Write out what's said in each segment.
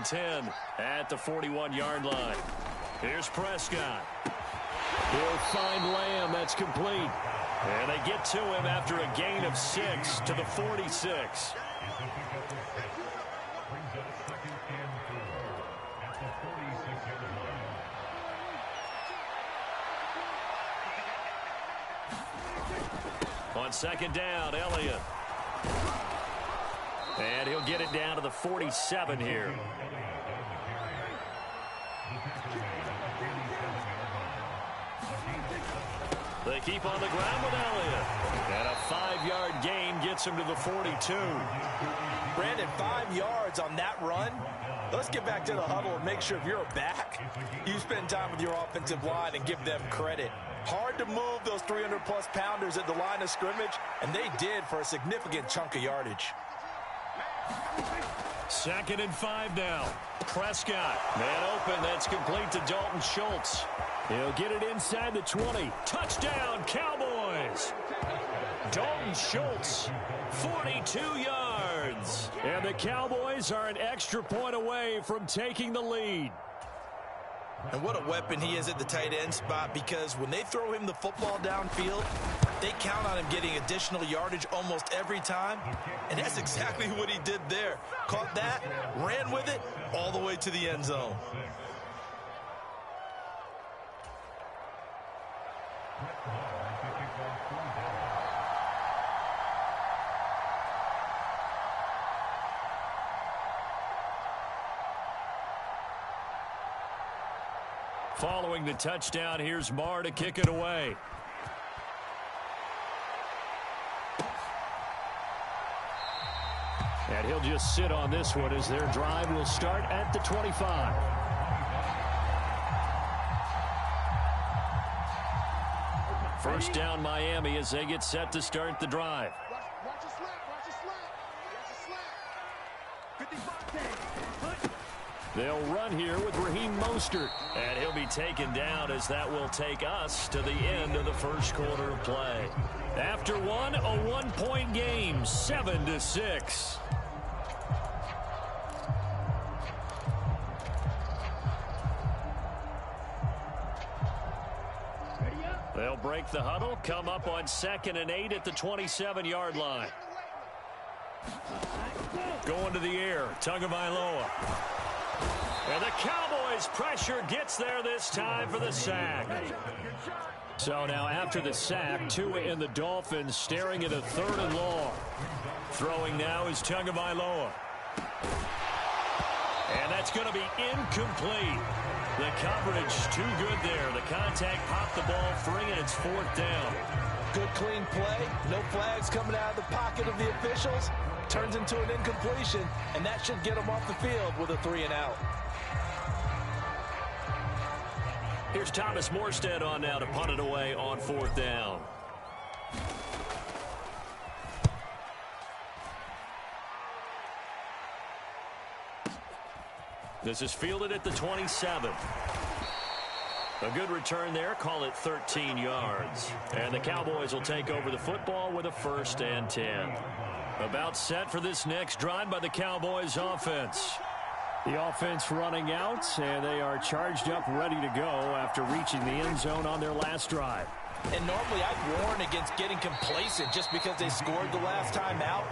and 10 at the 41-yard line. Here's Prescott. He'll find Lamb. That's complete. And they get to him after a gain of 6 to the 46. On second down, Elliott. And he'll get it down to the 47 here. They keep on the ground with Elliott. And a 5-yard gain gets him to the 42. Brandon, 5 yards on that run. Let's get back to the huddle and make sure if you're a back, you spend time with your offensive line and give them credit. Hard to move those 300-plus pounders at the line of scrimmage, and they did for a significant chunk of yardage. 2nd and 5 now. Prescott. Man open. That's complete to Dalton Schultz. He'll get it inside the 20. Touchdown, Cowboys. Dalton Schultz, 42 yards. And the Cowboys are an extra point away from taking the lead. And what a weapon he is at the tight end spot, because when they throw him the football downfield, they count on him getting additional yardage almost every time. And that's exactly what he did there. Caught that, ran with it, all the way to the end zone. Following the touchdown, here's Marr to kick it away. And he'll just sit on this one as their drive will start at the 25. First down, Miami, as they get set to start the drive. Watch a slap, watch a slap. Watch a slap. 55. They'll run here with Raheem Mostert. And he'll be taken down as that will take us to the end of the first quarter of play. After one, a 1-point game, 7-6. They'll break the huddle, come up on 2nd and 8 at the 27-yard line. Going to the air, Tagovailoa. And the Cowboys' pressure gets there this time for the sack. So now after the sack, Tua and the Dolphins staring at a 3rd and long. Throwing now is Tagovailoa. And that's going to be incomplete. The coverage too good there. The contact popped the ball free, and it's 4th down. Good clean play. No flags coming out of the pocket of the officials. Turns into an incompletion, and that should get them off the field with a 3-and-out. Here's Thomas Morstead on now to punt it away on 4th down. This is fielded at the 27. A good return there. Call it 13 yards. And the Cowboys will take over the football with a 1st and 10. About set for this next drive by the Cowboys offense. The offense running out, and they are charged up, ready to go after reaching the end zone on their last drive. And normally I'd warn against getting complacent just because they scored the last time out.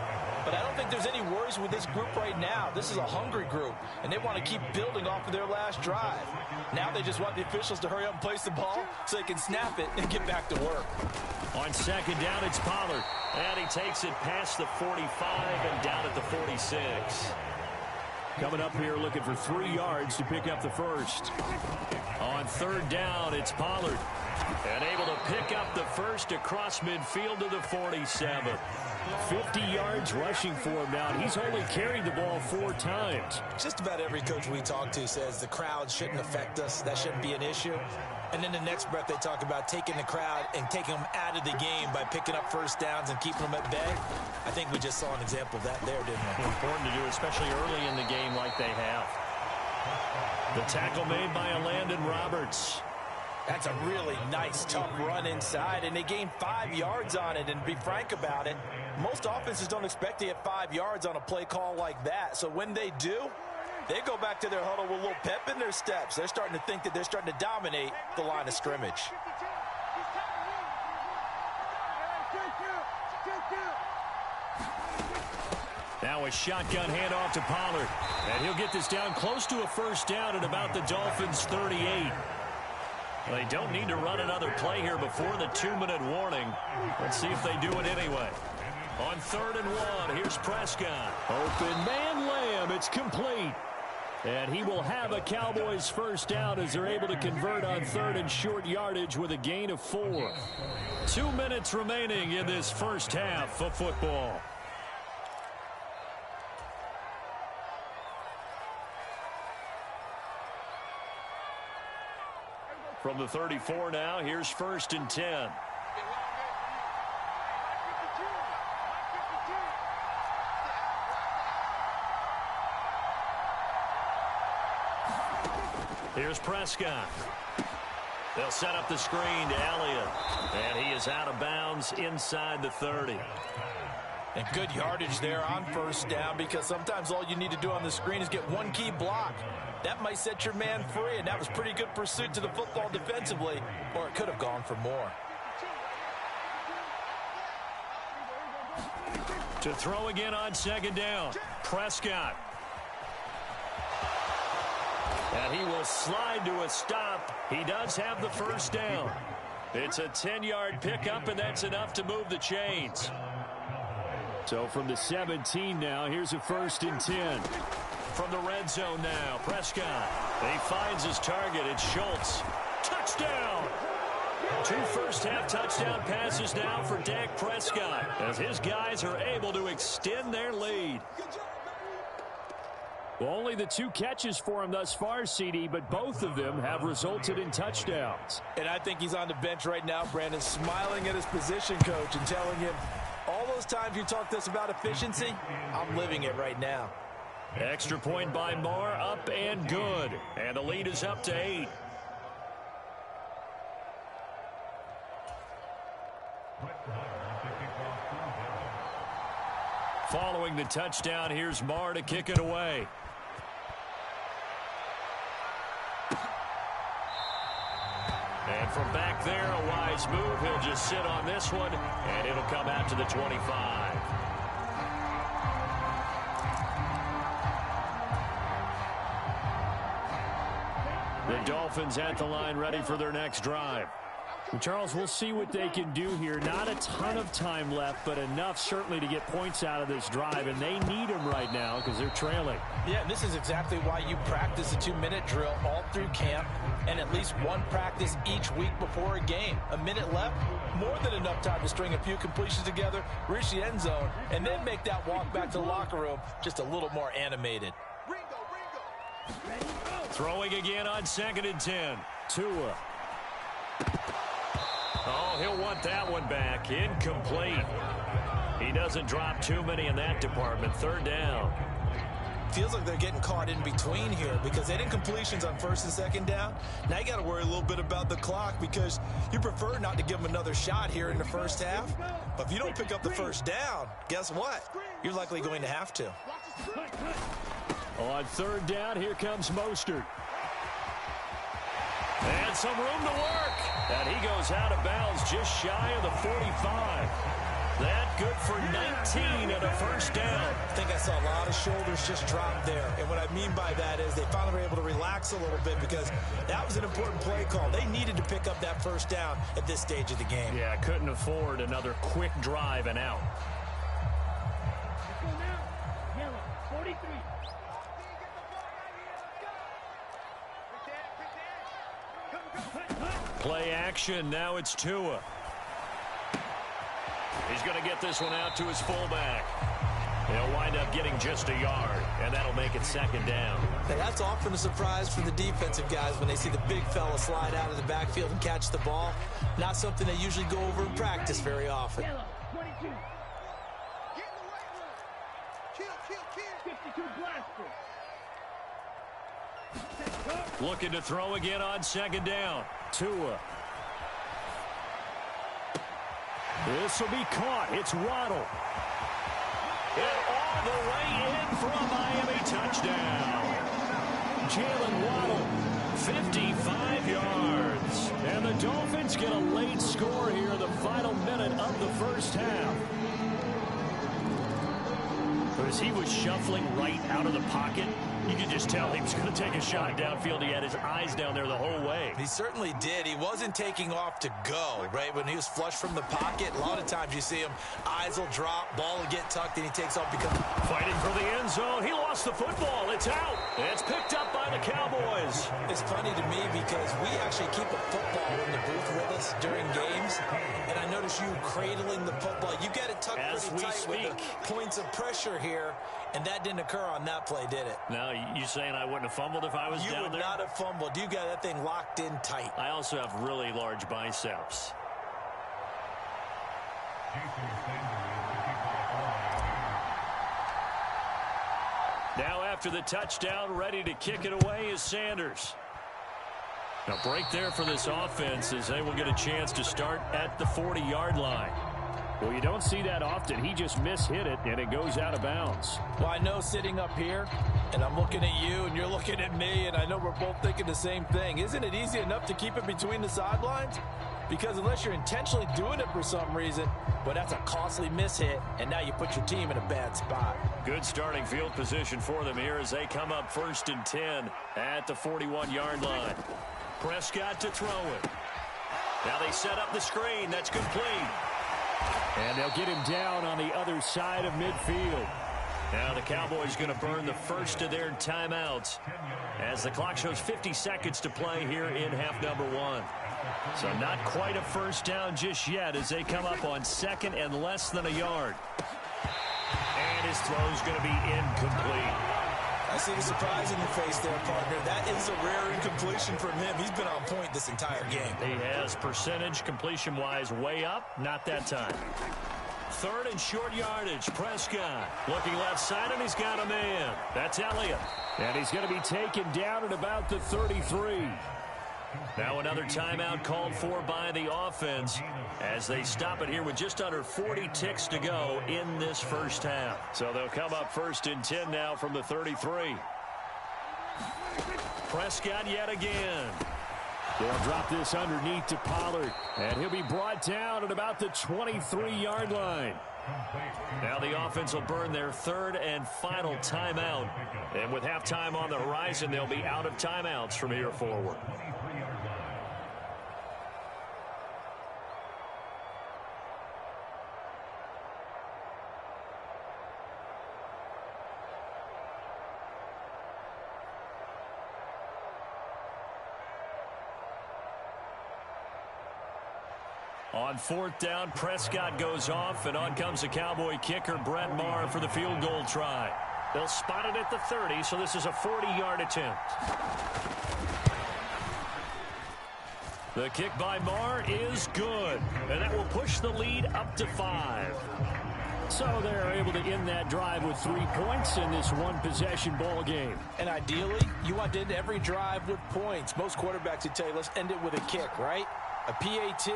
But I don't think there's any worries with this group right now. This is a hungry group, and they want to keep building off of their last drive. Now they just want the officials to hurry up and place the ball so they can snap it and get back to work. On 2nd down, it's Pollard. And he takes it past the 45 and down at the 46. Coming up here looking for 3 yards to pick up the first. On 3rd down, it's Pollard. And able to pick up the first across midfield to the 47. 50 yards rushing for him now. He's only carried the ball 4 times. Just about every coach we talk to says the crowd shouldn't affect us. That shouldn't be an issue. And then the next breath they talk about taking the crowd and taking them out of the game by picking up first downs and keeping them at bay. I think we just saw an example of that there, didn't we? Important to do, especially early in the game like they have. The tackle made by Landon Roberts. That's a really nice, tough run inside, and they gained 5 yards on it. And to be frank about it, most offenses don't expect to get 5 yards on a play call like that. So when they do, They go back to their huddle with a little pep in their steps. They're starting to think that they're starting to dominate the line of scrimmage. Now a shotgun handoff to Pollard. And he'll get this down close to a first down at about the Dolphins' 38. They don't need to run another play here before the 2-minute warning. Let's see if they do it anyway. On 3rd and 1, here's Prescott. Open man Lamb. It's complete. And he will have a Cowboys first down as they're able to convert on 3rd and short yardage with a gain of 4. 2 minutes remaining in this first half of football. From the 34 now, here's 1st and 10. Here's Prescott. They'll set up the screen to Elliott. And he is out of bounds inside the 30. And good yardage there on first down, because sometimes all you need to do on the screen is get one key block. That might set your man free, and that was pretty good pursuit to the football defensively, or it could have gone for more. To throw again on 2nd down, Prescott. And he will slide to a stop. He does have the first down. It's a 10-yard pickup, and that's enough to move the chains. So from the 17 now, here's a 1st and 10. From the red zone now, Prescott. He finds his target. It's Schultz. Touchdown! 2 first-half touchdown passes now for Dak Prescott as his guys are able to extend their lead. Well, only the 2 catches for him thus far, CD, but both of them have resulted in touchdowns. And I think he's on the bench right now, Brandon, smiling at his position coach and telling him, all those times you talked to us about efficiency, I'm living it right now. Extra point by Moore, up and good. And the lead is up to 8. Following the touchdown, here's Moore to kick it away. And from back there, a wise move. He'll just sit on this one, and it'll come out to the 25. The Dolphins at the line, ready for their next drive. Well, Charles, we'll see what they can do here. Not a ton of time left, but enough certainly to get points out of this drive, and they need them right now because they're trailing. Yeah, this is exactly why you practice a 2-minute drill all through camp and at least one practice each week before a game. A minute left, more than enough time to string a few completions together, reach the end zone, and then make that walk back to the locker room just a little more animated. Throwing again on 2nd and 10. Tua. Oh, he'll want that one back. Incomplete. He doesn't drop too many in that department. 3rd down. Feels like they're getting caught in between here because they did completions on 1st and 2nd down. Now you got to worry a little bit about the clock because you prefer not to give them another shot here in the first half. But if you don't pick up the first down, guess what? You're likely going to have to. On 3rd down, here comes Mostert. And some room to work. And he goes out of bounds just shy of the 45. That good for 19 and a first down. I think I saw a lot of shoulders just drop there. And what I mean by that is they finally were able to relax a little bit because that was an important play call. They needed to pick up that first down at this stage of the game. Yeah, couldn't afford another quick drive and out. Yellow, 43. Play action. Now it's Tua. He's going to get this one out to his fullback. He'll wind up getting just a yard, and that'll make it 2nd down. Now that's often a surprise for the defensive guys when they see the big fella slide out of the backfield and catch the ball. Not something they usually go over in practice very often. Yellow, 22. Get in the weight room. Kill. 52 blaster. Looking to throw again on 2nd down. Tua. This will be caught. It's Waddle. And all the way in for a Miami touchdown. Jalen Waddle. 55 yards. And the Dolphins get a late score here in the final minute of the first half. As he was shuffling right out of the pocket, you could just tell he was going to take a shot downfield. He had his eyes down there the whole way. He certainly did. He wasn't taking off to go, right? When he was flush from the pocket, a lot of times you see him, eyes will drop, ball will get tucked, and he takes off because... Fighting for the end zone. He lost the football. It's out. It's picked up by the Cowboys. It's funny to me because we actually keep a football in the booth with us during games, and I notice you cradling the football. You got it tucked pretty tight with the points of pressure here, and that didn't occur on that play, did it? Now, you saying I wouldn't have fumbled if I was down there? You would not have fumbled. You got that thing locked in tight. I also have really large biceps. Now after the touchdown, ready to kick it away is Sanders. A break there for this offense as they will get a chance to start at the 40-yard line. Well, you don't see that often. He just mishit it, and it goes out of bounds. Well, I know sitting up here, and I'm looking at you, and you're looking at me, and I know we're both thinking the same thing. Isn't it easy enough to keep it between the sidelines? Because unless you're intentionally doing it for some reason, well, that's a costly mishit, and now you put your team in a bad spot. Good starting field position for them here as they come up 1st and 10 at the 41-yard line. Prescott to throw it. Now they set up the screen. That's complete. And they'll get him down on the other side of midfield. Now the Cowboys going to burn the first of their timeouts as the clock shows 50 seconds to play here in half number 1. So not quite a first down just yet as they come up on 2nd and less than a yard. And his throw's going to be incomplete. I see the surprise in your face there, partner. That is a rare incompletion from him. He's been on point this entire game. He has percentage completion-wise way up. Not that time. 3rd and short yardage. Prescott looking left side, and he's got a man. That's Elliott. And he's going to be taken down at about the 33. Now another timeout called for by the offense as they stop it here with just under 40 ticks to go in this first half. So they'll come up 1st and 10 now from the 33. Prescott yet again. They'll drop this underneath to Pollard, and he'll be brought down at about the 23-yard line. Now the offense will burn their 3rd and final timeout. And with halftime on the horizon, they'll be out of timeouts from here forward. On 4th down, Prescott goes off, and on comes the Cowboy kicker, Brett Maher, for the field goal try. They'll spot it at the 30, so this is a 40-yard attempt. The kick by Maher is good, and that will push the lead up to 5. So they're able to end that drive with 3 points in this one-possession ball game. And ideally, you want to end every drive with points. Most quarterbacks would tell you, let's end it with a kick, right? A PAT,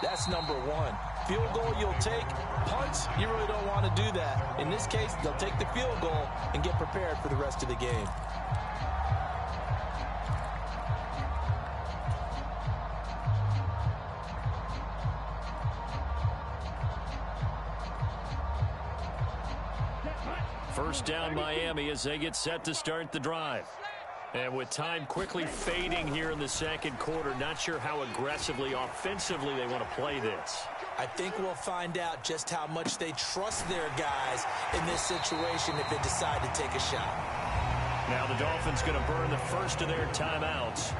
that's number 1. Field goal you'll take. Punts, you really don't want to do that. In this case, they'll take the field goal and get prepared for the rest of the game. First down Miami as they get set to start the drive. And with time quickly fading here in the second quarter, not sure how aggressively, offensively they want to play this. I think we'll find out just how much they trust their guys in this situation if they decide to take a shot. Now the Dolphins going to burn the first of their timeouts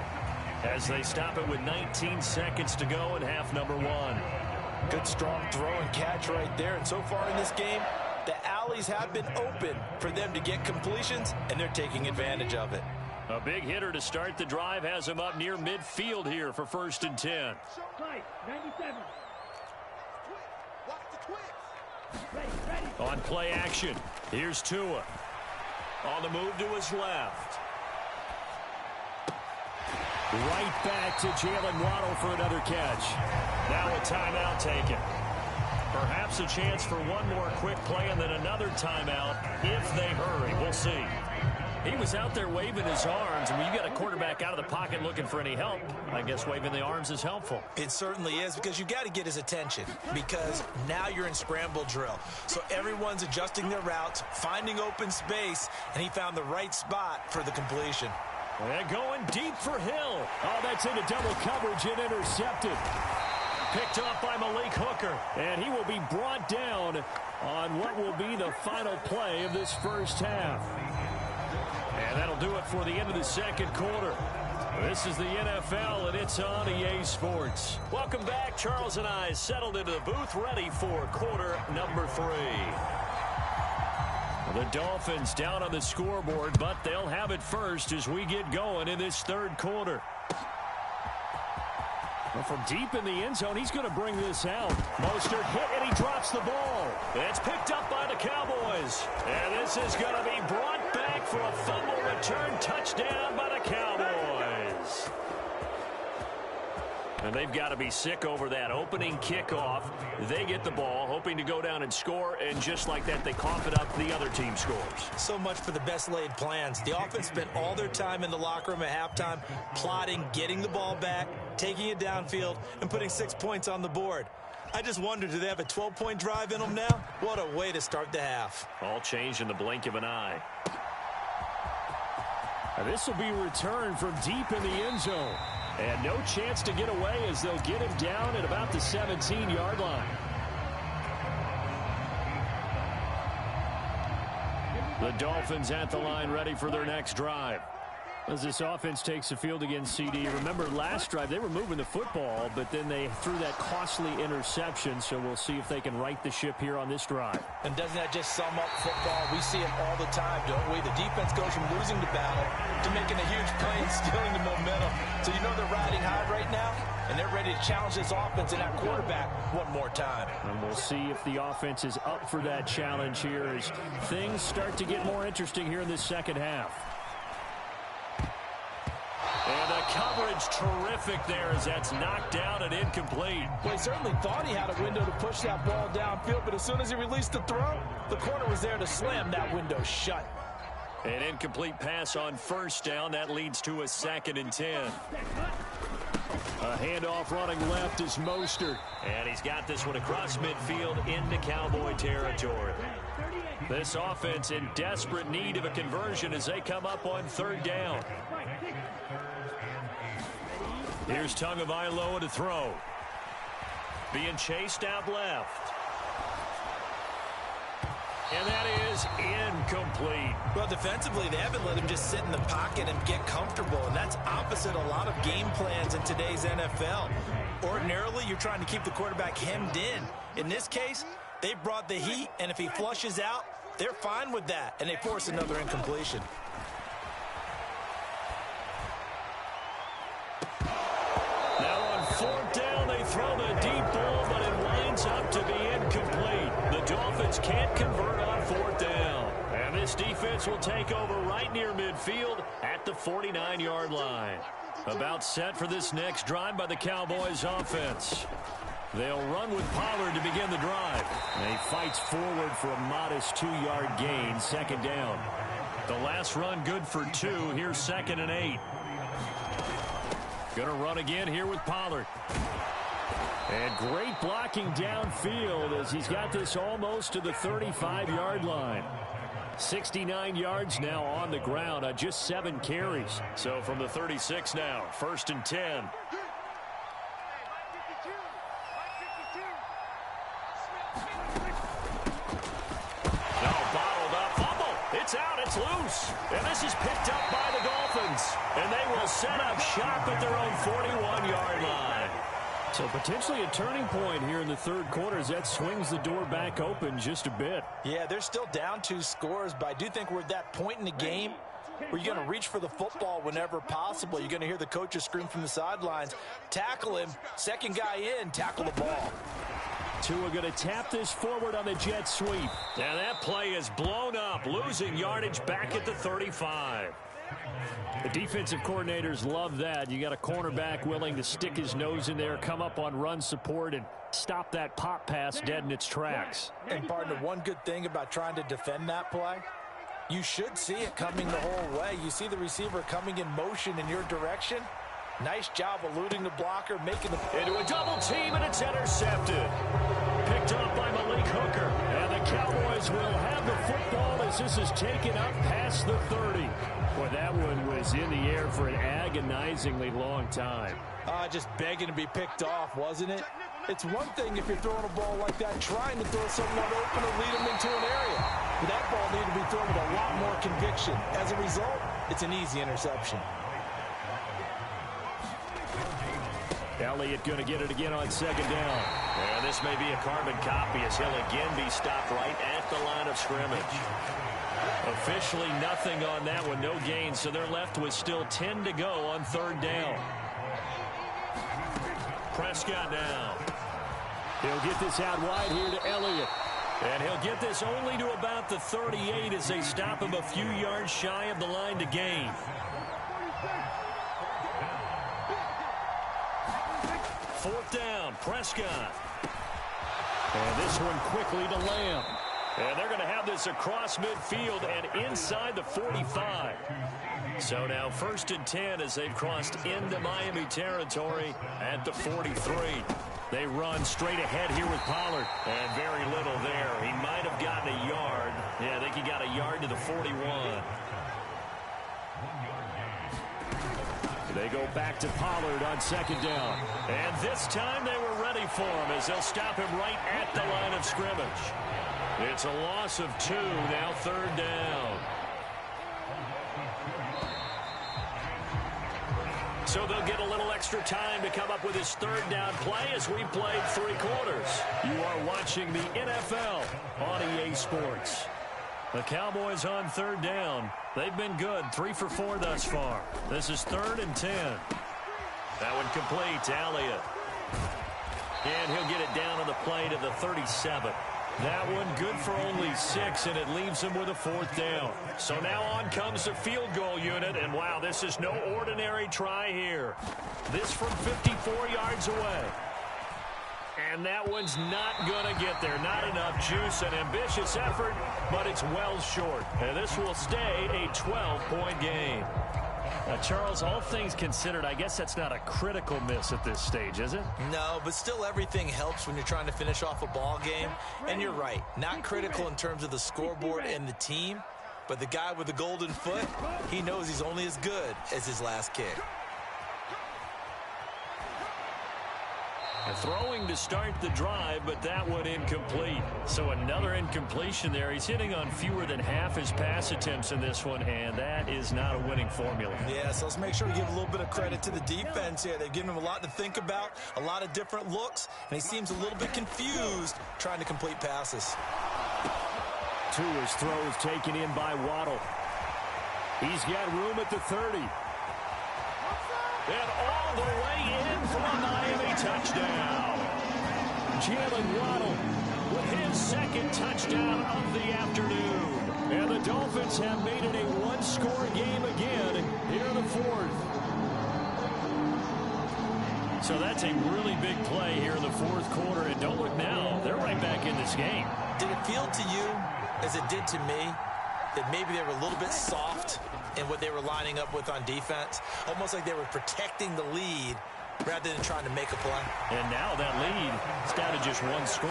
as they stop it with 19 seconds to go in half number 1. Good strong throw and catch right there. And so far in this game, the alleys have been open for them to get completions, and they're taking advantage of it. A big hitter to start the drive has him up near midfield here for 1st and 10. 97. On play action, here's Tua. On the move to his left. Right back to Jalen Waddle for another catch. Now a timeout taken. Perhaps a chance for one more quick play and then another timeout if they hurry. We'll see. He was out there waving his arms, and when you got a quarterback out of the pocket looking for any help, I guess waving the arms is helpful. It certainly is, because you got to get his attention, because now you're in scramble drill. So everyone's adjusting their routes, finding open space, and he found the right spot for the completion. And going deep for Hill. Oh, that's into double coverage and intercepted. Picked off by Malik Hooker, and he will be brought down on what will be the final play of this first half. And that'll do it for the end of the second quarter. This is the NFL, and it's on EA Sports. Welcome back. Charles and I settled into the booth, ready for quarter number 3. The Dolphins down on the scoreboard, but they'll have it first as we get going in this third quarter. Well, from deep in the end zone, he's going to bring this out. Mostert hit, and he drops the ball. It's picked up by the Cowboys. And this is going to be brought back for a fumble return touchdown by the Cowboys. And they've got to be sick over that opening kickoff. They get the ball, hoping to go down and score, and just like that, they cough it up, the other team scores. So much for the best laid plans. The offense spent all their time in the locker room at halftime, plotting, getting the ball back, taking it downfield, and putting 6 points on the board. I just wonder, do they have a 12-point drive in them now? What a way to start the half. All changed in the blink of an eye. This will be returned from deep in the end zone. And no chance to get away as they'll get him down at about the 17-yard line. The Dolphins at the line, ready for their next drive. As this offense takes the field against CD, remember last drive they were moving the football, but then they threw that costly interception, so we'll see if they can right the ship here on this drive. And doesn't that just sum up football? We see it all the time, don't we? The defense goes from losing the battle to making a huge play and stealing the momentum. So you know they're riding high right now, and they're ready to challenge this offense and that quarterback one more time. And we'll see if the offense is up for that challenge here as things start to get more interesting here in this second half. And the coverage terrific there as that's knocked down and incomplete. Well, he certainly thought he had a window to push that ball downfield, but as soon as he released the throw, the corner was there to slam that window shut. An incomplete pass on first down. That leads to a 2nd and 10. A handoff running left is Mostert. And he's got this one across midfield into Cowboy territory. This offense in desperate need of a conversion as they come up on 3rd down. Here's Tagovailoa to throw. Being chased out left. And that is incomplete. Well, defensively, they haven't let him just sit in the pocket and get comfortable, and that's opposite a lot of game plans in today's NFL. Ordinarily, you're trying to keep the quarterback hemmed in. In this case, they brought the heat, and if he flushes out, they're fine with that, and they force another incompletion. Now on 4th down, they throw the deep ball, but it winds up to be incomplete. The Dolphins can't convert on 4th down. And this defense will take over right near midfield at the 49-yard line. About set for this next drive by the Cowboys offense. They'll run with Pollard to begin the drive. And he fights forward for a modest 2-yard gain, 2nd down. The last run good for 2. Here's 2nd and 8. Going to run again here with Pollard. And great blocking downfield as he's got this almost to the 35-yard line. 69 yards now on the ground on just 7 carries. So from the 36 now, 1st and 10. It's out, it's loose. And this is picked up by the Dolphins. And they will set up shop at their own 41-yard line. So potentially a turning point here in the 3rd quarter as that swings the door back open just a bit. Yeah, they're still down 2 scores, but I do think we're at that point in the game where you're going to reach for the football whenever possible. You're going to hear the coaches scream from the sidelines, tackle him, 2nd guy in, tackle the ball. Tua going to tap this forward on the jet sweep. And that play is blown up, losing yardage back at the 35. The defensive coordinators love that. You got a cornerback willing to stick his nose in there, come up on run support, and stop that pop pass dead in its tracks. And partner, one good thing about trying to defend that play, You should see it coming the whole way. You see the receiver coming in motion in your direction. Nice job eluding the blocker, making the... Into a double team, and it's intercepted. Picked up by Malik Hooker. And the Cowboys will have the football as this is taken up past the 30. Boy, that one was in the air for an agonizingly long time. Just begging to be picked off, wasn't it? It's one thing if you're throwing a ball like that, trying to throw someone open or lead them into an area. But that ball needed to be thrown with a lot more conviction. As a result, it's an easy interception. Elliott going to get it again on second down. And this may be a carbon copy as he'll again be stopped right at the line of scrimmage. Officially nothing on that one, no gain, so they're left with still 10 to go on third down. Prescott now. He'll get this out wide here to Elliott. And he'll get this only to about the 38 as they stop him a few yards shy of the line to gain. Fourth down, Prescott. And this one quickly to Lamb. And they're going to have this across midfield and inside the 45. So now 1st and 10 as they've crossed into Miami territory at the 43. They run straight ahead here with Pollard. And very little there. He might have gotten a yard. Yeah, I think he got a yard to the 41. They go back to Pollard on second down. And this time they were ready for him as they'll stop him right at the line of scrimmage. It's a loss of 2, now third down. So they'll get a little extra time to come up with his third down play as we played 3 quarters. You are watching the NFL on EA Sports. The Cowboys on third down. They've been good, 3 for 4 thus far. This is 3rd and 10. That one complete to Elliott. And he'll get it down on the play to the 37. That one good for only 6, and it leaves him with a 4th down. So now on comes the field goal unit, and wow, this is no ordinary try here. This from 54 yards away. And that one's not going to get there. Not enough juice, an ambitious effort, but it's well short. And this will stay a 12-point game. Charles, all things considered, I guess that's not a critical miss at this stage, is it? No, but still everything helps when you're trying to finish off a ball game. And you're right, not critical in terms of the scoreboard and the team, but the guy with the golden foot, he knows he's only as good as his last kick. Throwing to start the drive, but that one incomplete. So another incompletion there. He's hitting on fewer than half his pass attempts in this one, and that is not a winning formula. Yeah, so let's make sure we give a little bit of credit to the defense here. They've given him a lot to think about, a lot of different looks, and he seems a little bit confused trying to complete passes. Tua's throw is taken in by Waddle. He's got room at the 30. And all the way in for a Miami touchdown. Jalen Waddle with his 2nd touchdown of the afternoon. And the Dolphins have made it a 1-score game again here in the 4th. So that's a really big play here in the 4th quarter. And don't look now, they're right back in this game. Did it feel to you, as it did to me, that maybe they were a little bit soft in what they were lining up with on defense? Almost like they were protecting the lead rather than trying to make a play. And now that lead is down to just 1 score.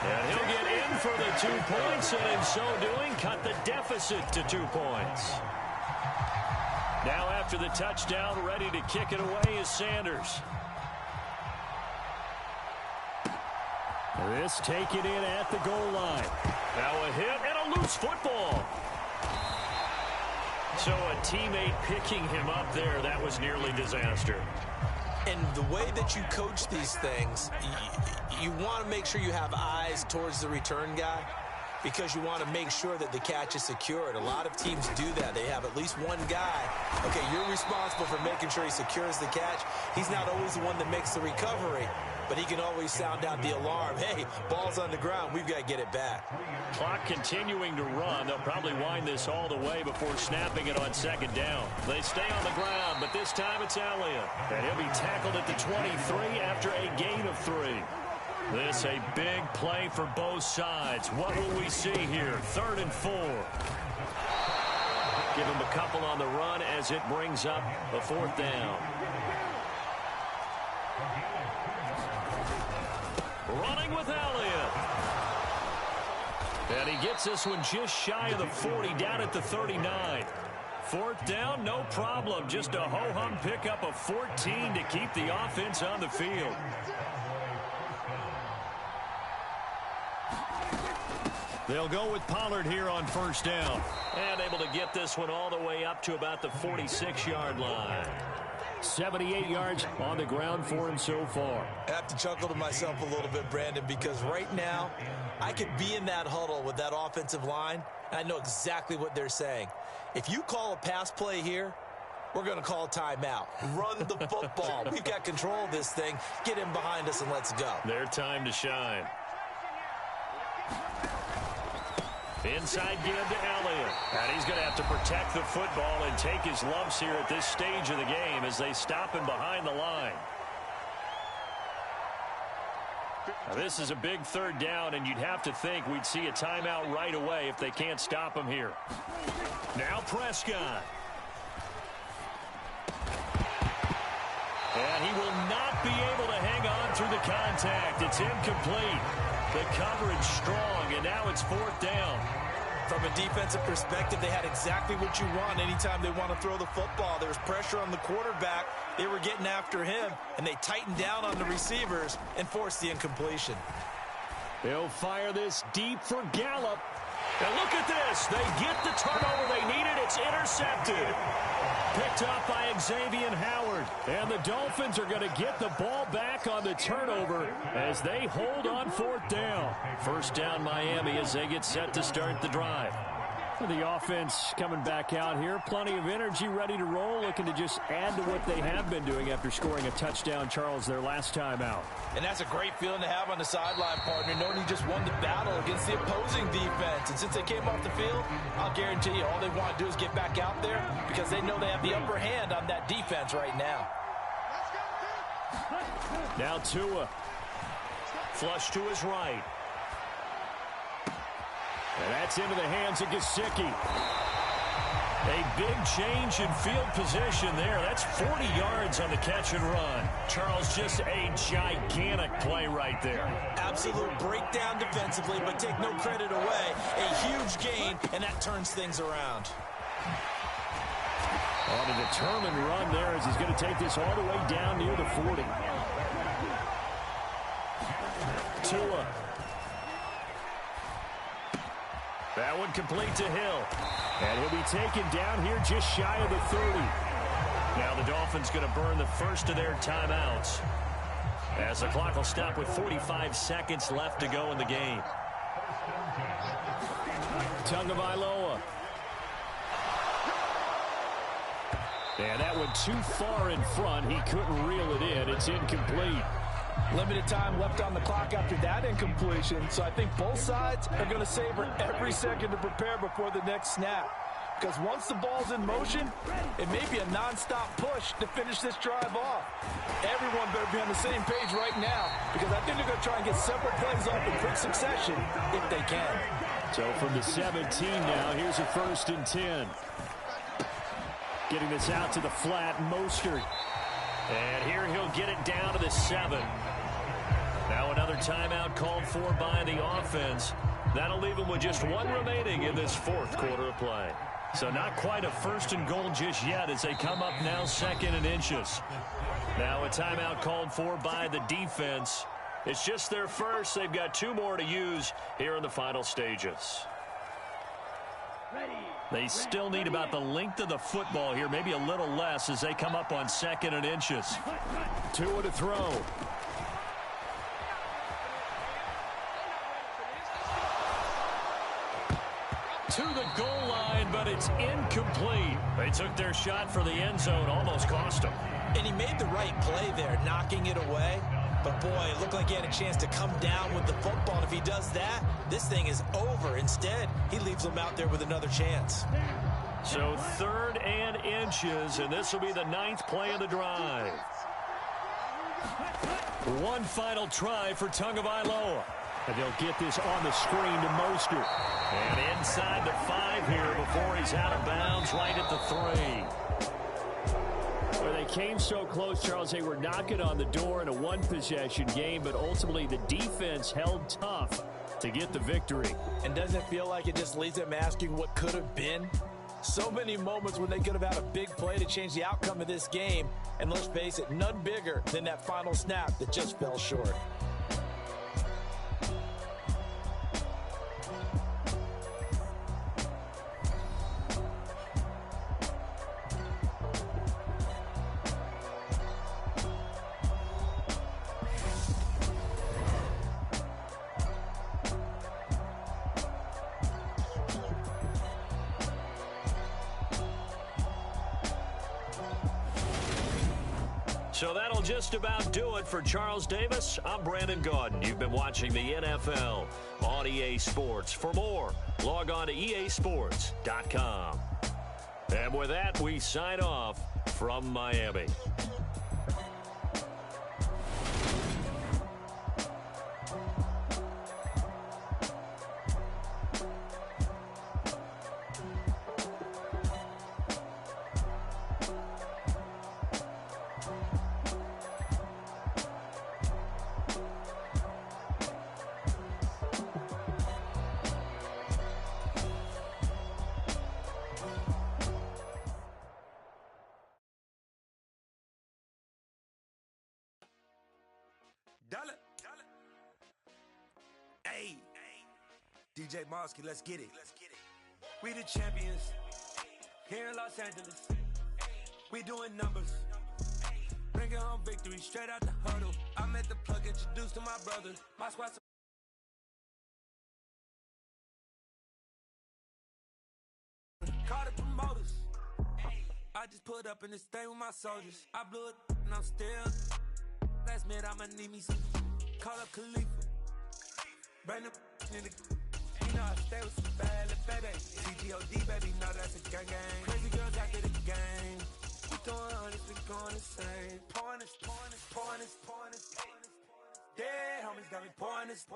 And he'll get in for the 2 points, and in so doing, cut the deficit to 2 points. Now after the touchdown, ready to kick it away is Sanders. This taken in at the goal line. Now a hit and a loose football. So a teammate picking him up there, that was nearly disaster. And the way that you coach these things, you want to make sure you have eyes towards the return guy because you want to make sure that the catch is secured. A lot of teams do that. They have at least one guy. Okay, you're responsible for making sure he secures the catch. He's not always the one that makes the recovery, but he can always sound out the alarm. Hey, ball's on the ground. We've got to get it back. Clock continuing to run. They'll probably wind this all the way before snapping it on 2nd down. They stay on the ground, but this time it's Elliott. And he'll be tackled at the 23 after a gain of 3. This a big play for both sides. What will we see here? 3rd and 4. Give him a couple on the run as it brings up a 4th down. Running with Elliott. And he gets this one just shy of the 40, down at the 39. 4th down, no problem. Just a ho-hum pickup of 14 to keep the offense on the field. They'll go with Pollard here on 1st down. And able to get this one all the way up to about the 46-yard line. 78 yards on the ground for him so far. I have to chuckle to myself a little bit, Brandon, because right now I could be in that huddle with that offensive line, and I know exactly what they're saying. If you call a pass play here, we're going to call a timeout. Run the football. We've got control of this thing. Get him behind us and let's go. Their time to shine. Inside give to Elliott. And he's going to have to protect the football and take his lumps here at this stage of the game as they stop him behind the line. Now, this is a big 3rd down, and you'd have to think we'd see a timeout right away if they can't stop him here. Now Prescott. And he will not be able to hang on through the contact. It's incomplete. The coverage strong, and now it's 4th down. From a defensive perspective, they had exactly what you want anytime they want to throw the football. There was pressure on the quarterback. They were getting after him, and they tightened down on the receivers and forced the incompletion. They'll fire this deep for Gallup. And look at this. They get the turnover they needed. It's intercepted. Picked up by Xavier Howard. And the Dolphins are going to get the ball back on the turnover as they hold on 4th down. 1st down Miami as they get set to start the drive. For the offense coming back out here, plenty of energy, ready to roll, looking to just add to what they have been doing after scoring a touchdown, Charles, their last time out. And that's a great feeling to have on the sideline, partner, knowing you just won the battle against the opposing defense. And since they came off the field, I'll guarantee you all they want to do is get back out there because they know they have the upper hand on that defense right now. Now Tua. Flush to his right. And that's into the hands of Gesicki. A big change in field position there. That's 40 yards on the catch and run. Charles, just a gigantic play right there. Absolute breakdown defensively, but take no credit away. A huge gain, and that turns things around. On a determined run there as he's going to take this all the way down near the 40. Tua. That one complete to Hill. And he'll be taken down here just shy of the 30. Now the Dolphins going to burn the first of their timeouts as the clock will stop with 45 seconds left to go in the game. Tagovailoa. And that went too far in front. He couldn't reel it in. It's incomplete. Limited time left on the clock after that incompletion, so I think both sides are going to savor every second to prepare before the next snap. Because once the ball's in motion, it may be a nonstop push to finish this drive off. Everyone better be on the same page right now, because I think they're going to try and get several plays off in quick succession if they can. So from the 17 now, here's a 1st and 10. Getting this out to the flat, Mostert. And here he'll get it down to the 7. Now another timeout called for by the offense. That'll leave him with just one remaining in this 4th quarter of play. So not quite a 1st and goal just yet as they come up now 2nd and inches. Now a timeout called for by the defense. It's just their first. They've got 2 more to use here in the final stages. They still need about the length of the football here, maybe a little less as they come up on 2nd and inches. Tua to throw. To the goal line, but it's incomplete. They took their shot for the end zone, almost cost them. And he made the right play there, knocking it away. But, boy, it looked like he had a chance to come down with the football. And if he does that, this thing is over. Instead, he leaves him out there with another chance. So 3rd and inches, and this will be the 9th play of the drive. One final try for Tagovailoa. And they'll get this on the screen to Mostert. And inside the 5 here before he's out of bounds right at the 3. Well, they came so close, Charles. They were knocking on the door in a one-possession game, but ultimately the defense held tough to get the victory. And doesn't it feel like it just leaves them asking what could have been? So many moments when they could have had a big play to change the outcome of this game. And let's face it, none bigger than that final snap that just fell short. So that'll just about do it for Charles Davis. I'm Brandon Gaudin. You've been watching the NFL on EA Sports. For more, log on to easports.com. And with that, we sign off from Miami. Hey, DJ Mosky, let's get it. We the champions here in Los Angeles. We doing numbers. Bringing home victory straight out the huddle. I met the plug, introduced to my brother. My squad's call the promoters. I just put up in this thing with my soldiers. I blew it and I'm still. Last minute I'ma need me some. Call up Khalifa. Bring the in the. You know I stay with some bad little baby. CGOD baby, know that's a gang gang. Crazy girls after the game. We throwing hundreds, we going insane. Pointers. Dead homies got me pointers.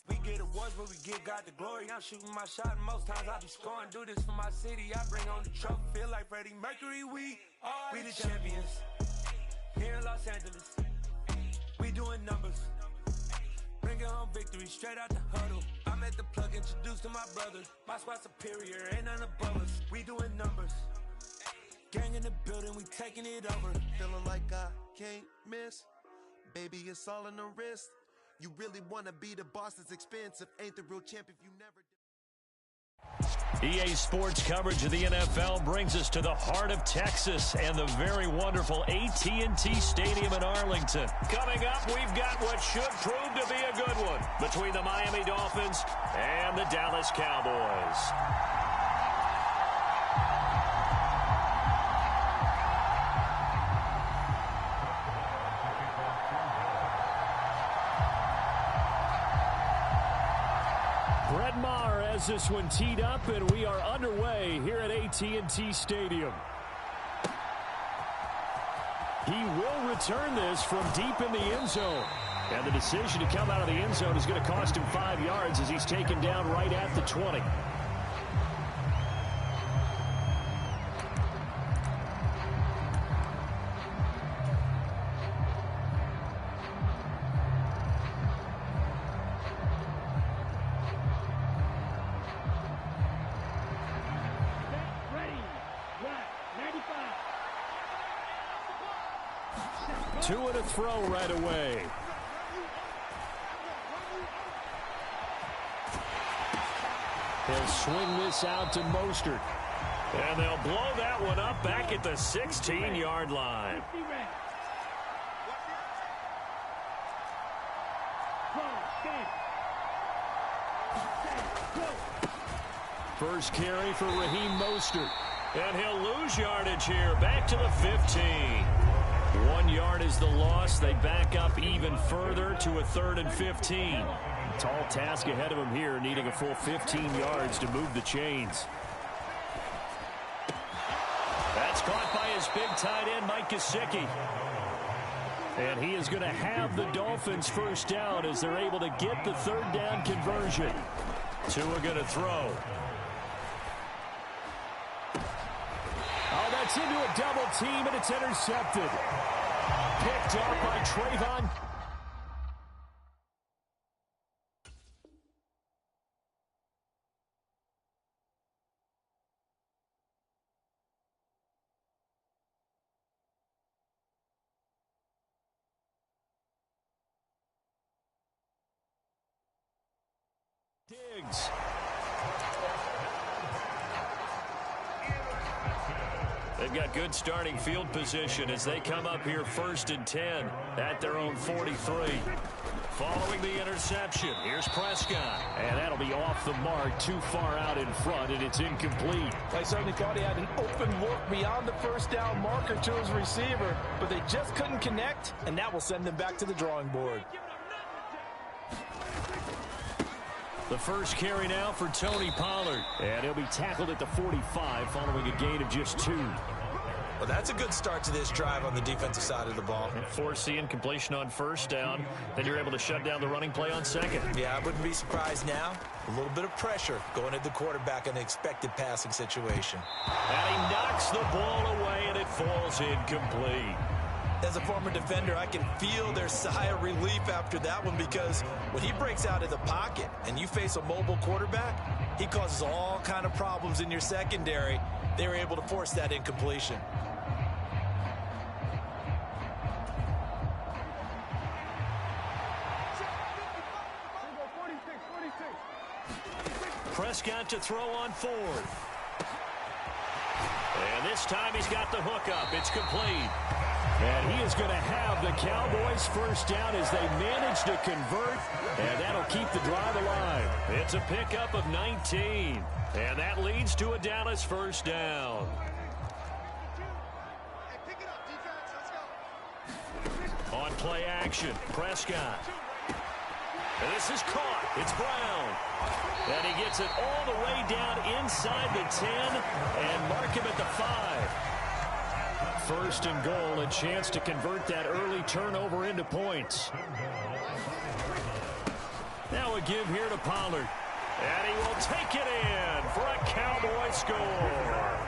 We get awards, but we give God the glory. I'm shooting my shot, and most times I be scoring. Do this for my city, I bring on the trophy. Feel like Freddie Mercury, we the champions here in Los Angeles. We doing numbers. Bringing home victory straight out the huddle. I met the plug, introduced to my brother. My squad superior, ain't none above us. We doing numbers. Gang in the building, we taking it over. Feeling like I can't miss. Baby, it's all in the wrist. You really want to be the boss, it's expensive. Ain't the real champ if you never... EA Sports coverage of the NFL brings us to the heart of Texas and the very wonderful AT&T Stadium in Arlington. Coming up, we've got what should prove to be a good one between the Miami Dolphins and the Dallas Cowboys. Brett Maher has this one teed up, and we are underway here at AT&T Stadium. He will return this from deep in the end zone. And the decision to come out of the end zone is going to cost him 5 yards as he's taken down right at the 20. Two and a throw right away. They'll swing this out to Mostert. And they'll blow that one up back at the 16-yard line. First carry for Raheem Mostert. And he'll lose yardage here, back to the 15. 1 yard is the loss. They back up even further to a 3rd and 15. Tall task ahead of him here, needing a full 15 yards to move the chains. That's caught by his big tight end, Mike Gesicki. And he is going to have the Dolphins first down as they're able to get the third down conversion. Tua going to throw. Oh, that's into a double team, and it's intercepted. Picked up by Trayvon. Diggs. They've got good starting field position as they come up here 1st and 10 at their own 43. Following the interception, here's Prescott. And that'll be off the mark, too far out in front, and it's incomplete. I certainly thought he had an open look beyond the first down marker to his receiver, but they just couldn't connect, and that will send them back to the drawing board. The first carry now for Tony Pollard. And he'll be tackled at the 45 following a gain of just 2. Well, that's a good start to this drive on the defensive side of the ball. Force the incompletion on first down. Then you're able to shut down the running play on second. Yeah, I wouldn't be surprised now. A little bit of pressure going at the quarterback in the expected passing situation. And he knocks the ball away, and it falls incomplete. As a former defender, I can feel their sigh of relief after that one, because when he breaks out of the pocket and you face a mobile quarterback, he causes all kind of problems in your secondary. They were able to force that incompletion. Prescott to throw on 4th. And this time he's got the hookup. It's complete. And he is going to have the Cowboys first down as they manage to convert, and that'll keep the drive alive. It's a pickup of 19, and that leads to a Dallas first down. On play action, Prescott. And this is caught. It's Brown. And he gets it all the way down inside the 10 and mark him at the 5. 1st and goal, a chance to convert that early turnover into points. Now a give here to Pollard. And he will take it in for a Cowboy score.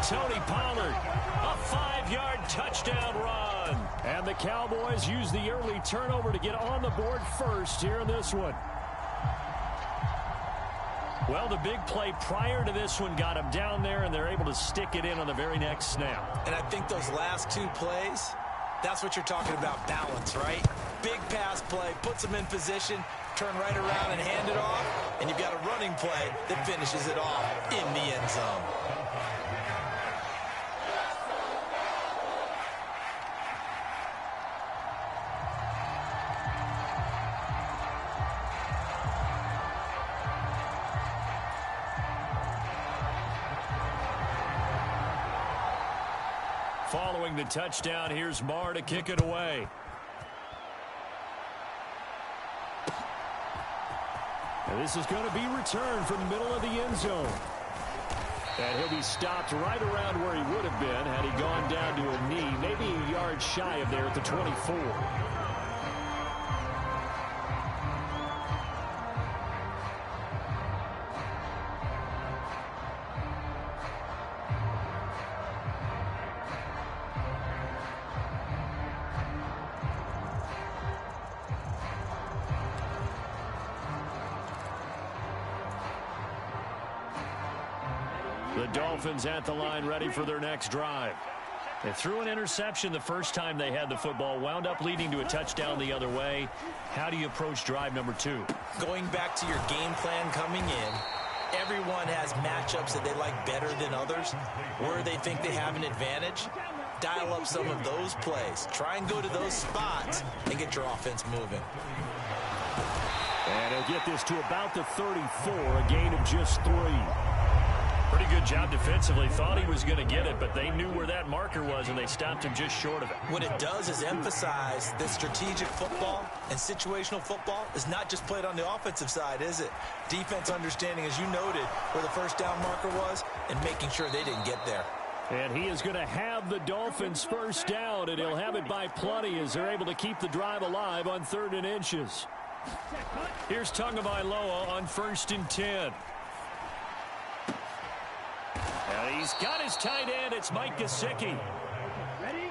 Tony Pollard, a 5-yard touchdown run. And the Cowboys use the early turnover to get on the board first here in this one. Well, the big play prior to this one got them down there, and they're able to stick it in on the very next snap. And I think those last 2 plays, that's what you're talking about, balance, right? Big pass play, puts them in position, turn right around and hand it off, and you've got a running play that finishes it off in the end zone. Following the touchdown, here's Marr to kick it away. And this is going to be returned from the middle of the end zone. And he'll be stopped right around where he would have been had he gone down to a knee, maybe a yard shy of there at the 24. The Dolphins at the line, ready for their next drive. They threw an interception the first time they had the football, wound up leading to a touchdown the other way. How do you approach drive number 2? Going back to your game plan coming in, everyone has matchups that they like better than others, where they think they have an advantage. Dial up some of those plays. Try and go to those spots and get your offense moving. And he'll get this to about the 34, a gain of just 3. Pretty good job defensively. Thought he was going to get it, but they knew where that marker was, and they stopped him just short of it. What it does is emphasize that strategic football and situational football is not just played on the offensive side, is it? Defense understanding, as you noted, where the first down marker was and making sure they didn't get there. And he is going to have the Dolphins first down, and he'll have it by plenty as they're able to keep the drive alive on 3rd and inches. Here's Tagovailoa on 1st and 10. And he's got his tight end. It's Mike Gesicki. Ready?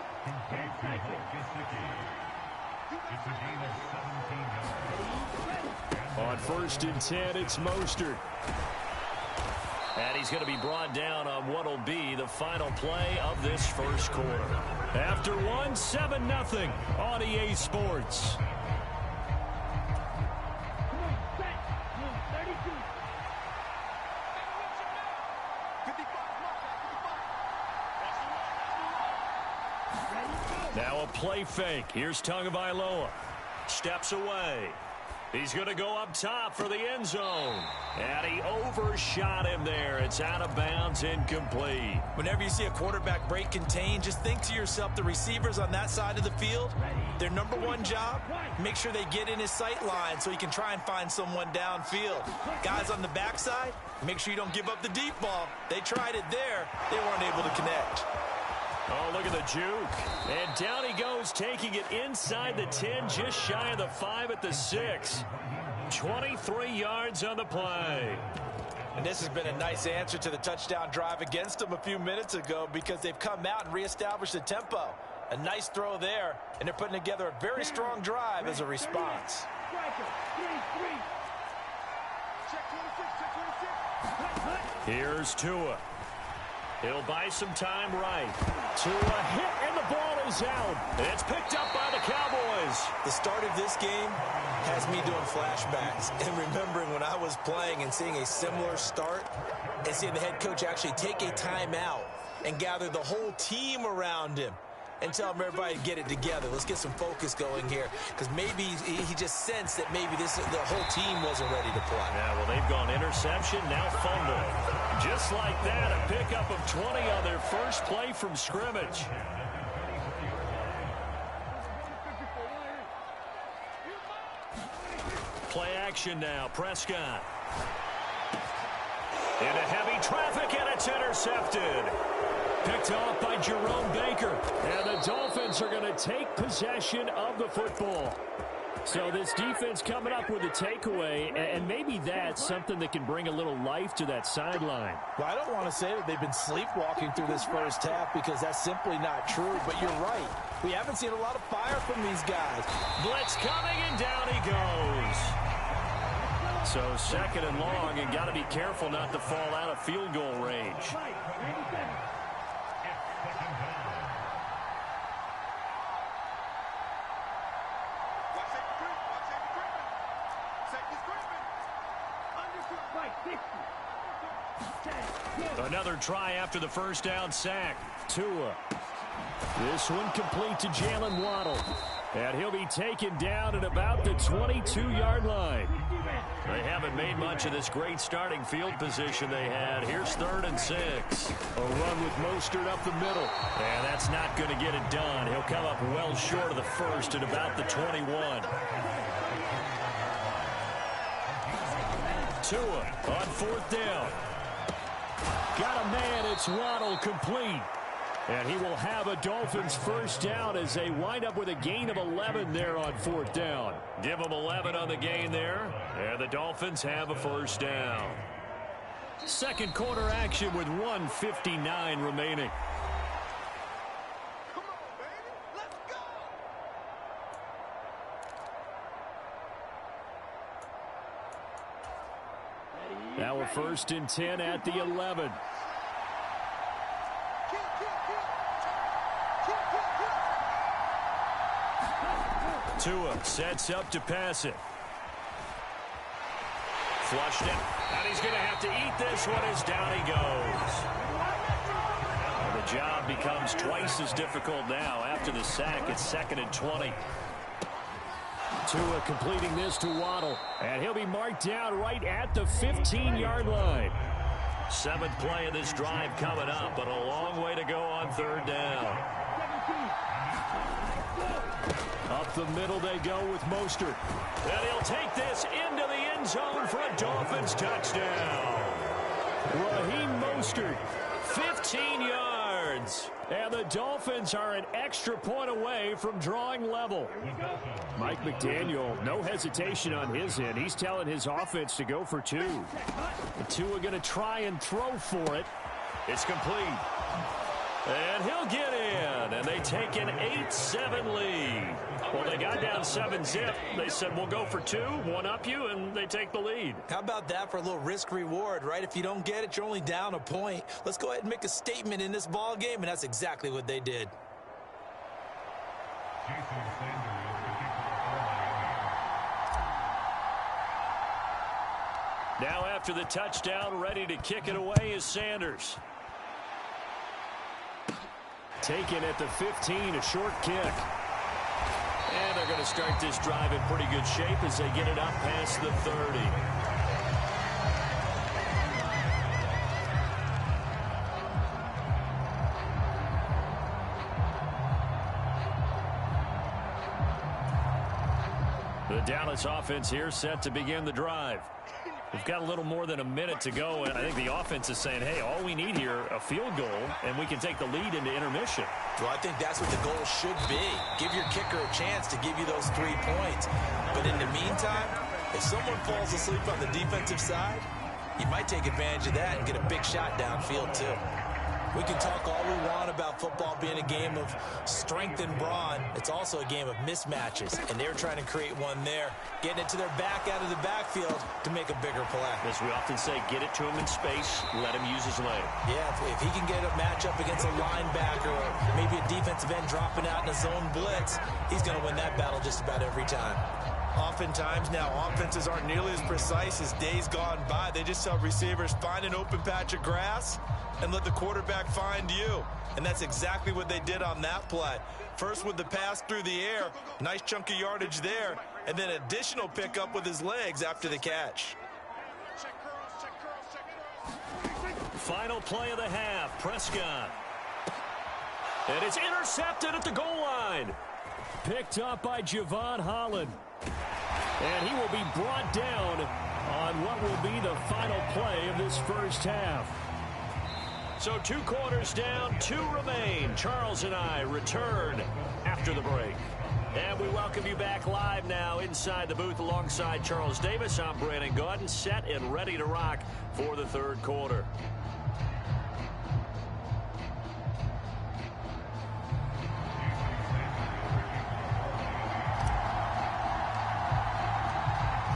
On 1st and 10, it's Mostert. And he's going to be brought down on what will be the final play of this first quarter. After one, 7-0 on EA Sports. Now a play fake. Here's Tagovailoa. Steps away. He's going to go up top for the end zone. And he overshot him there. It's out of bounds, incomplete. Whenever you see a quarterback break contain, just think to yourself, the receivers on that side of the field, their number one job, make sure they get in his sight line so he can try and find someone downfield. Guys on the backside, make sure you don't give up the deep ball. They tried it there. They weren't able to connect. Oh, look at the juke. And down he goes, taking it inside the 10, just shy of the 5 at the 6. 23 yards on the play. And this has been a nice answer to the touchdown drive against them a few minutes ago because they've come out and reestablished the tempo. A nice throw there, and they're putting together a very strong drive as a response. Here's Tua. He'll buy some time right. Tua hit, and the ball is out. It's picked up by the Cowboys. The start of this game has me doing flashbacks and remembering when I was playing and seeing a similar start and seeing the head coach actually take a timeout and gather the whole team around him and tell everybody to get it together. Let's get some focus going here because maybe he just sensed that maybe the whole team wasn't ready to play. Yeah, well, they've gone interception, now fumble. Just like that, a pickup of 20 on their first play from scrimmage. Play action now, Prescott. Into heavy traffic, and it's intercepted. Picked off by Jerome Baker. And the Dolphins are going to take possession of the football. So this defense coming up with a takeaway, and maybe that's something that can bring a little life to that sideline. Well, I don't want to say that they've been sleepwalking through this first half because that's simply not true, but you're right. We haven't seen a lot of fire from these guys. Blitz coming, and down he goes. So 2nd and long, and got to be careful not to fall out of field goal range. Another try after the first down sack. Tua. This one complete to Jalen Waddle. And he'll be taken down at about the 22-yard line. They haven't made much of this great starting field position they had. Here's 3rd and 6. A run with Mostert up the middle. And that's not going to get it done. He'll come up well short of the first at about the 21. Tua on 4th down. Got a man, it's Waddle, complete. And he will have a Dolphins first down as they wind up with a gain of 11 there on 4th down. Give them 11 on the gain there, and the Dolphins have a first down. Second quarter action with 1:59 remaining. Come on, baby. Let's go. Now a 1st and 10 at the 11. Tua sets up to pass it. Flushed it, and he's going to have to eat this one as down he goes. Well, the job becomes twice as difficult now after the sack. It's 2nd and 20. Tua completing this to Waddle, and he'll be marked down right at the 15-yard line. 7th play of this drive coming up, but a long way to go on 3rd down. Up the middle they go with Mostert. And he'll take this into the end zone for a Dolphins touchdown. Raheem Mostert, 15 yards. yards. And the Dolphins are an extra point away from drawing level. Mike McDaniel, no hesitation on his end. He's telling his offense to go for two. The two are going to try and throw for it. It's complete. And he'll get in, and they take an 8-7 lead. Well, they got down 7-zip. They said, we'll go for two, one up you, and they take the lead. How about that for a little risk-reward, right? If you don't get it, you're only down a point. Let's go ahead and make a statement in this ball game, and that's exactly what they did. Now after the touchdown, ready to kick it away is Sanders. Taken at the 15, a short kick. And they're going to start this drive in pretty good shape as they get it up past the 30. The Dallas offense here set to begin the drive. We've got a little more than a minute to go, and I think the offense is saying, hey, all we need here, a field goal, and we can take the lead into intermission. Well, I think that's what the goal should be. Give your kicker a chance to give you those 3 points. But in the meantime, if someone falls asleep on the defensive side, you might take advantage of that and get a big shot downfield, too. We can talk all we want about football being a game of strength and brawn. It's also a game of mismatches, and they're trying to create one there, getting it to their back out of the backfield to make a bigger play. As we often say, get it to him in space, let him use his leg. Yeah, if he can get a matchup against a linebacker or maybe a defensive end dropping out in a zone blitz, he's going to win that battle just about every time. Oftentimes now, offenses aren't nearly as precise as days gone by. They just tell receivers, find an open patch of grass and let the quarterback find you. And that's exactly what they did on that play. First with the pass through the air, nice chunk of yardage there, and then additional pickup with his legs after the catch. Final play of the half, Prescott. And it's intercepted at the goal line. Picked up by Javon Holland. And he will be brought down on what will be the final play of this first half. So 2 quarters down, 2 remain. Charles and I return after the break. And we welcome you back live now inside the booth alongside Charles Davis. I'm Brandon Gaudin, set and ready to rock for the third quarter.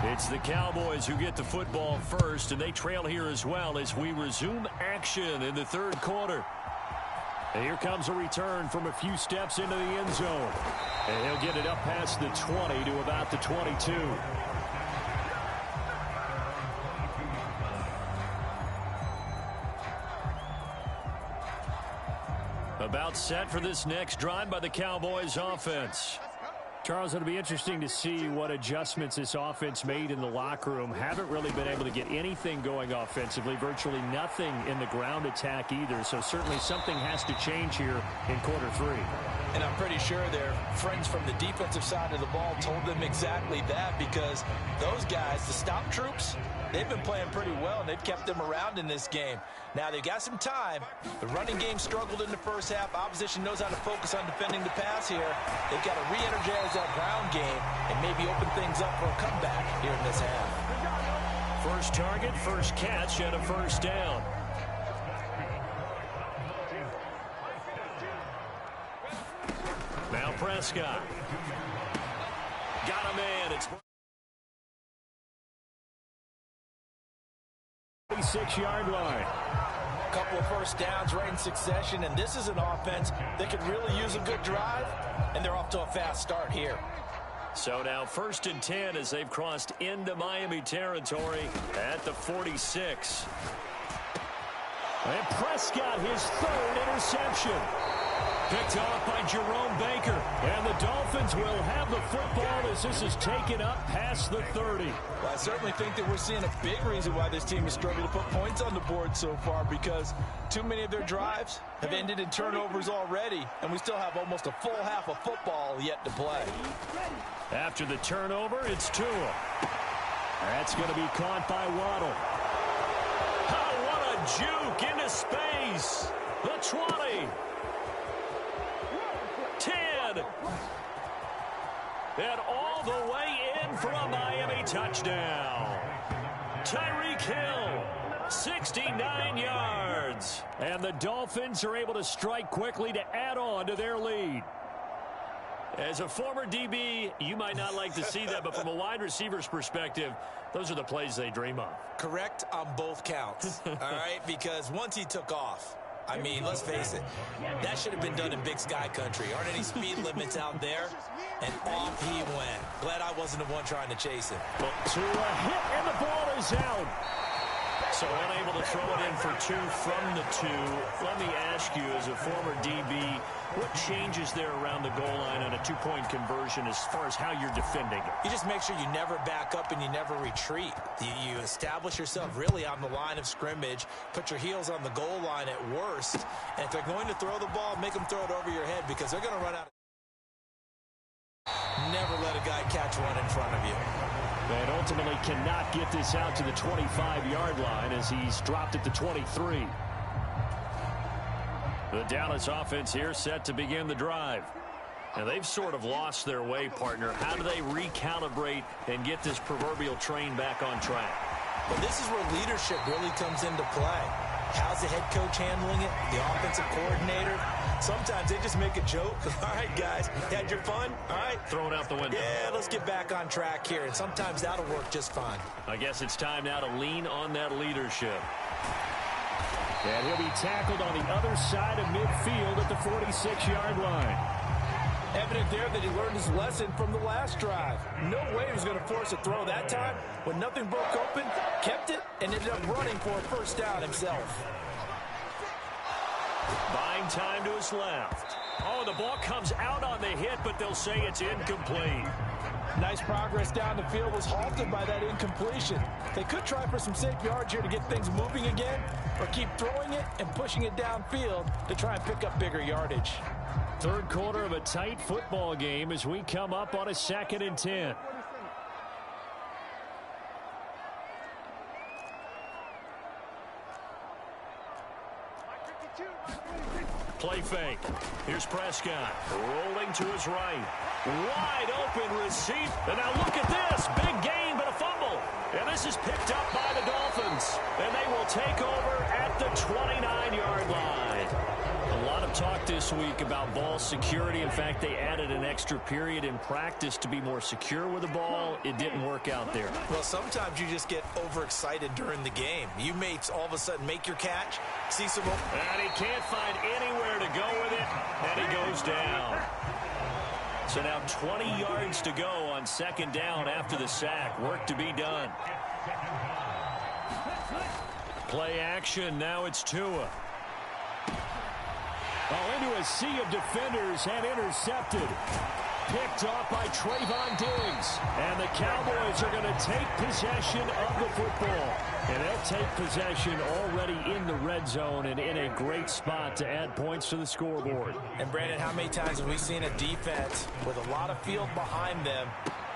It's the Cowboys who get the football first, and they trail here as well as we resume action in the third quarter. And here comes a return from a few steps into the end zone. And he'll get it up past the 20 to about the 22. About set for this next drive by the Cowboys offense. Charles, it'll be interesting to see what adjustments this offense made in the locker room. Haven't really been able to get anything going offensively, virtually nothing in the ground attack either. So certainly something has to change here in quarter 3. And I'm pretty sure their friends from the defensive side of the ball told them exactly that, because those guys, the stop troops, they've been playing pretty well, and they've kept them around in this game. Now, they've got some time. The running game struggled in the first half. Opposition knows how to focus on defending the pass here. They've got to re-energize that ground game and maybe open things up for a comeback here in this half. First target, first catch, and a first down. Now Prescott. Got a man. It's 46-yard line. A couple of first downs right in succession, and this is an offense that could really use a good drive, and they're off to a fast start here. So now 1st and 10 as they've crossed into Miami territory at the 46. And Prescott, his 3rd interception. Picked off by Jerome Baker. And the Dolphins will have the football as this is taken up past the 30. Well, I certainly think that we're seeing a big reason why this team has struggled to put points on the board so far, because too many of their drives have ended in turnovers already, and we still have almost a full half of football yet to play. After the turnover, it's Tua. That's going to be caught by Waddle. Oh, what a juke into space. The 20. 10. And all the way in for a Miami touchdown. Tyreek Hill, 69 yards. And the Dolphins are able to strike quickly to add on to their lead. As a former DB, you might not like to see that, but from a wide receiver's perspective, those are the plays they dream of. Correct on both counts, all right? Because once he took off, I mean, let's face it, that should have been done in Big Sky country. Aren't any speed limits out there? And off he went. Glad I wasn't the one trying to chase him. But to a hit, and the ball is out. So unable to throw it in for 2 from the 2. Let me ask you, as a former DB, what changes there around the goal line on a 2-point conversion as far as how you're defending it? You just make sure you never back up and you never retreat. You establish yourself really on the line of scrimmage, put your heels on the goal line at worst, and if they're going to throw the ball, make them throw it over your head because they're going to run out. Never let a guy catch one in front of you. And ultimately cannot get this out to the 25-yard line as he's dropped at the 23. The Dallas offense here set to begin the drive. And they've sort of lost their way, partner. How do they recalibrate and get this proverbial train back on track? Well, this is where leadership really comes into play. How's the head coach handling it? The offensive coordinator? Sometimes they just make a joke. All right, guys, had your fun? All right. Throw it out the window. Yeah, let's get back on track here. And sometimes that'll work just fine. I guess it's time now to lean on that leadership. And he'll be tackled on the other side of midfield at the 46-yard line. Evident there that he learned his lesson from the last drive. No way he was going to force a throw that time. When nothing broke open, kept it, and ended up running for a first down himself. Buying time to his left. Oh, the ball comes out on the hit, but they'll say it's incomplete. Nice progress down the field was halted by that incompletion. They could try for some safe yards here to get things moving again, or keep throwing it and pushing it downfield to try and pick up bigger yardage. Third quarter of a tight football game as we come up on a 2nd and 10. Play fake. Here's Prescott rolling to his right. Wide open receive. And now look at this. Big gain, but a fumble. And this is picked up by the Dolphins. And they will take over at the 29-yard line. A lot of talk this week about ball security. In fact, they added an extra period in practice to be more secure with the ball. It didn't work out there. Well, sometimes you just get overexcited during the game. You may all of a sudden make your catch, see some... And he can't find anywhere to go with it, and he goes down. So now 20 yards to go on 2nd down after the sack. Work to be done. Play action. Now it's Tua. Oh, into a sea of defenders and intercepted. Picked off by Trayvon Diggs. And the Cowboys are going to take possession of the football. And they'll take possession already in the red zone and in a great spot to add points to the scoreboard. And, Brandon, how many times have we seen a defense with a lot of field behind them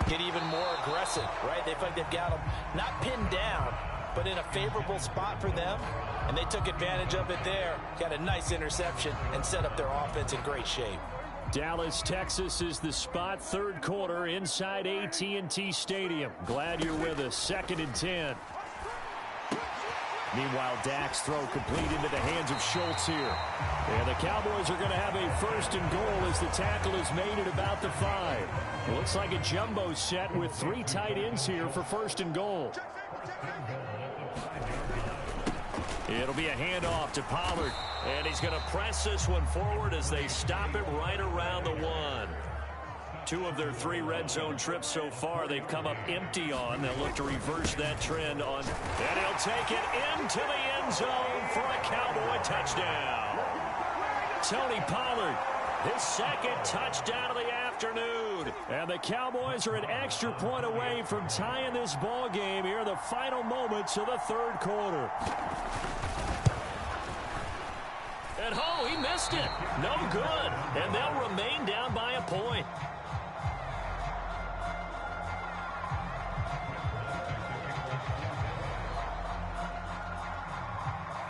get even more aggressive, right? They feel like they've got them not pinned down, but in a favorable spot for them. And they took advantage of it there. Got a nice interception and set up their offense in great shape. Dallas, Texas is the spot. Third quarter inside AT&T Stadium. Glad you're with us. 2nd and 10. Meanwhile, Dak's throw complete into the hands of Schultz here. And the Cowboys are going to have a 1st and goal as the tackle is made at about the 5. It looks like a jumbo set with 3 tight ends here for 1st and goal. It'll be a handoff to Pollard. And he's going to press this one forward as they stop it right around the 1. 2 of their 3 red zone trips so far they've come up empty on. They'll look to reverse that trend on. And he'll take it into the end zone for a Cowboy touchdown. Tony Pollard, his 2nd touchdown of the afternoon. And the Cowboys are an extra point away from tying this ball game here in the final moments of the 3rd quarter. And oh, he missed it. No good. And they'll remain down by a point.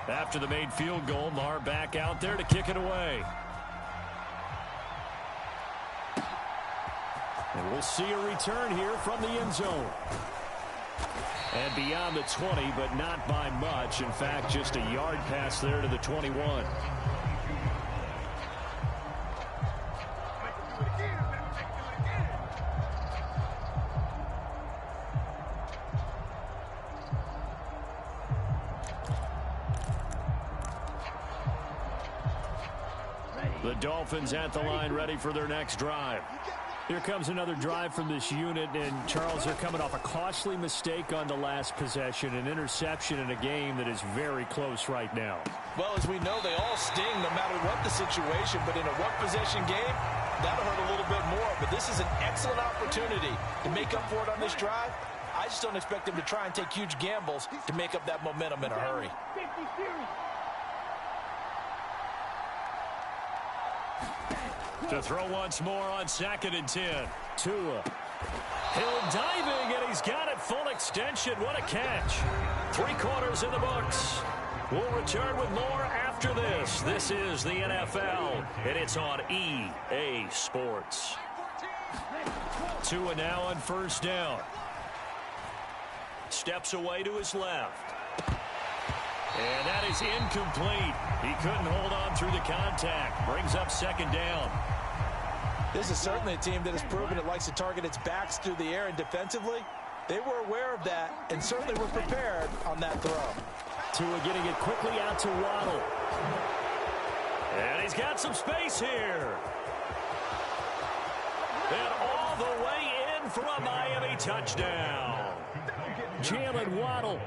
After after the made field goal. Maher back out there to kick it away. And we'll see a return here from the end zone. And beyond the 20, but not by much. In fact, just a yard pass there to the 21. The Dolphins at the line, ready for their next drive. Here comes another drive from this unit, and Charles, they're coming off a costly mistake on the last possession, an interception in a game that is very close right now. Well, as we know, they all sting no matter what the situation, but in a one-possession game, that'll hurt a little bit more. But this is an excellent opportunity to make up for it on this drive. I just don't expect them to try and take huge gambles to make up that momentum in a hurry. To throw once more on 2nd and 10. Tua. Hill diving, and he's got it full extension. What a catch. 3 quarters in the books. We'll return with more after this. This is the NFL, and it's on EA Sports. Tua now on 1st down. Steps away to his left. And that is incomplete. He couldn't hold on through the contact. Brings up 2nd down. This is certainly a team that has proven it likes to target its backs through the air, and defensively, they were aware of that and certainly were prepared on that throw. Tua getting it quickly out to Waddle. And he's got some space here. And all the way in for a Miami touchdown. Jalen Waddle.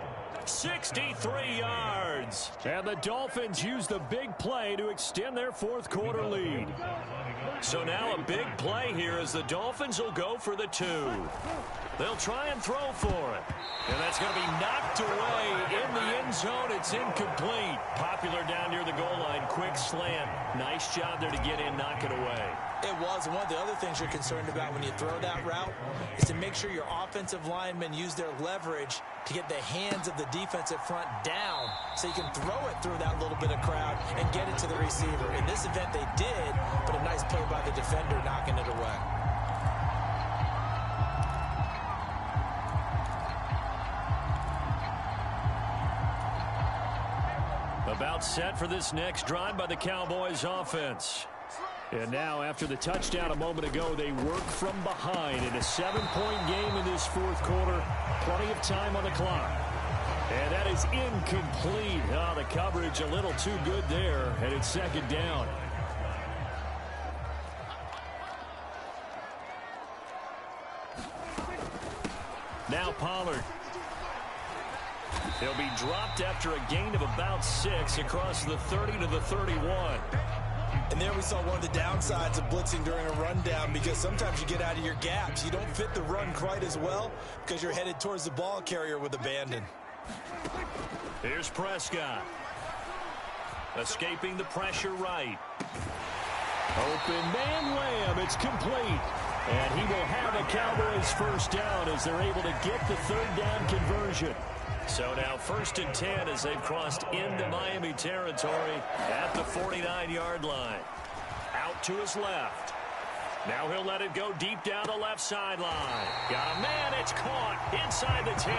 63 yards. And the Dolphins use the big play to extend their 4th quarter lead. So now a big play here as the Dolphins will go for the 2. They'll try and throw for it. And that's going to be knocked away in the end zone. It's incomplete. Popular down near the goal line. Quick slant. Nice job there to get in, knock it away. It was. And one of the other things you're concerned about when you throw that route is to make sure your offensive linemen use their leverage to get the hands of the defensive front down so you can throw it through that little bit of crowd and get it to the receiver. In this event, they did, but a nice play by the defender knocking it away. About set for this next drive by the Cowboys offense. And now, after the touchdown a moment ago, they work from behind in a 7-point game in this 4th quarter. Plenty of time on the clock. And that is incomplete. Oh, the coverage a little too good there, and it's 2nd down. Now Pollard. He'll be dropped after a gain of about 6 across the 30 to the 31. And there we saw one of the downsides of blitzing during a rundown, because sometimes you get out of your gaps. You don't fit the run quite as well because you're headed towards the ball carrier with abandon. Here's Prescott. Escaping the pressure right. Open man Lamb. It's complete. And he will have a Cowboys 1st down as they're able to get the 3rd down conversion. So now 1st and 10 as they've crossed into Miami territory at the 49-yard line. Out to his left. Now he'll let it go deep down the left sideline. Got a man. It's caught inside the 10.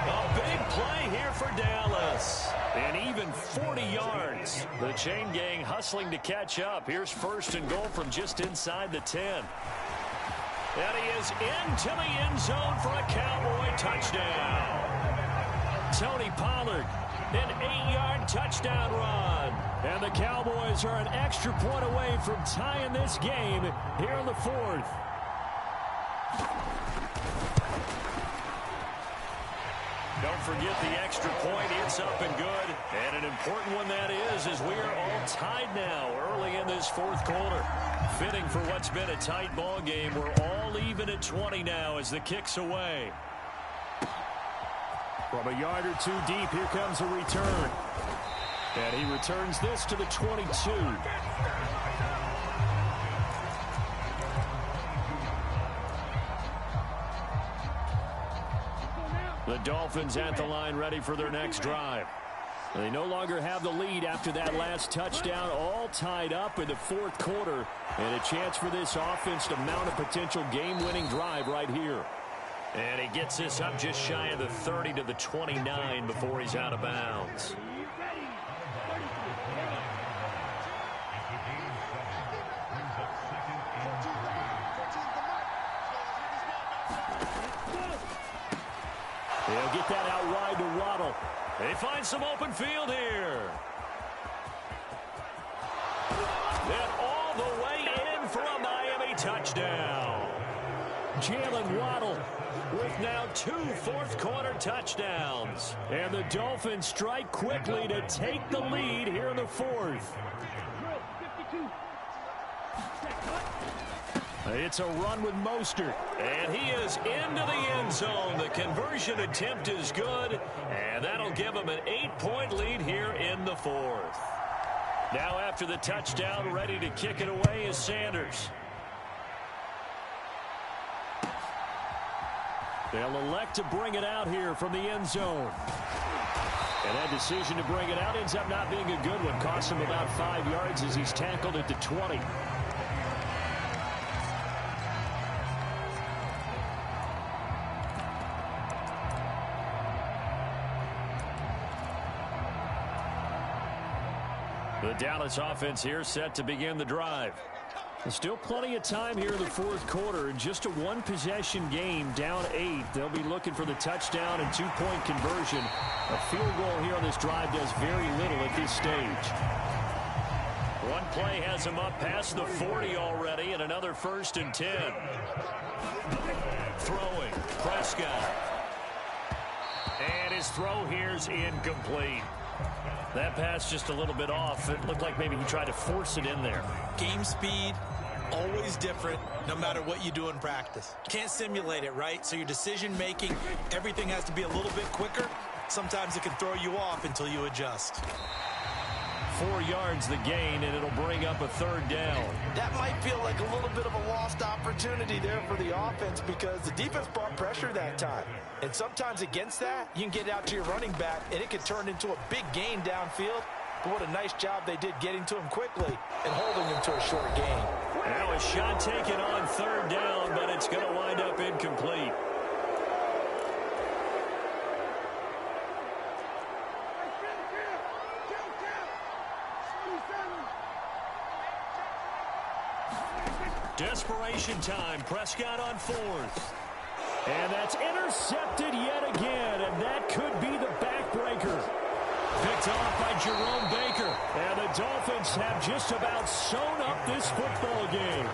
A big play here for Dallas. And even 40 yards. The chain gang hustling to catch up. Here's 1st and goal from just inside the 10. And he is into the end zone for a Cowboy touchdown. Tony Pollard, an 8-yard touchdown run. And the Cowboys are an extra point away from tying this game here in the 4th. Don't forget the extra point. It's up and good. And an important one that is, as we are all tied now early in this 4th quarter. Fitting for what's been a tight ball game. We're all even at 20 now as the kick's away. From a yard or 2 deep, here comes a return. And he returns this to the 22. The Dolphins at the line ready for their next drive. They no longer have the lead after that last touchdown, all tied up in the fourth quarter, and a chance for this offense to mount a potential game-winning drive right here. And he gets this up just shy of the 30 to the 29 before he's out of bounds. They'll get that out wide to Waddle. They find some open field here. And all the way in for a Miami touchdown. Jalen Waddle with now 2 fourth-quarter touchdowns. And the Dolphins strike quickly to take the lead here in the fourth. It's a run with Mostert. And he is into the end zone. The conversion attempt is good, and that'll give him an 8-point lead here in the fourth. Now after the touchdown, ready to kick it away is Sanders. They'll elect to bring it out here from the end zone. And that decision to bring it out ends up not being a good one. Costs him about 5 yards as he's tackled at the 20. The Dallas offense here set to begin the drive. There's still plenty of time here in the fourth quarter. In just a one-possession game, down 8. They'll be looking for the touchdown and 2-point conversion. A field goal here on this drive does very little at this stage. One play has him up past the 40 already, and another 1st and 10. Throwing, Prescott. And his throw here's incomplete. That pass just a little bit off. It looked like maybe he tried to force it in there. Game speed, always different, no matter what you do in practice. Can't simulate it, right? So your decision-making, everything has to be a little bit quicker. Sometimes it can throw you off until you adjust. 4 yards the gain, and it'll bring up a 3rd down. That might feel like a little bit of a lost opportunity there for the offense because the defense brought pressure that time. And sometimes against that, you can get out to your running back, and it can turn into a big gain downfield. But what a nice job they did getting to him quickly and holding him to a short gain. Now a shot taken on 3rd down, but it's going to wind up incomplete. Desperation time. Prescott on 4th. And that's intercepted yet again, and that could be the backbreaker. Picked off by Jerome Baker. And the Dolphins have just about sewn up this football game.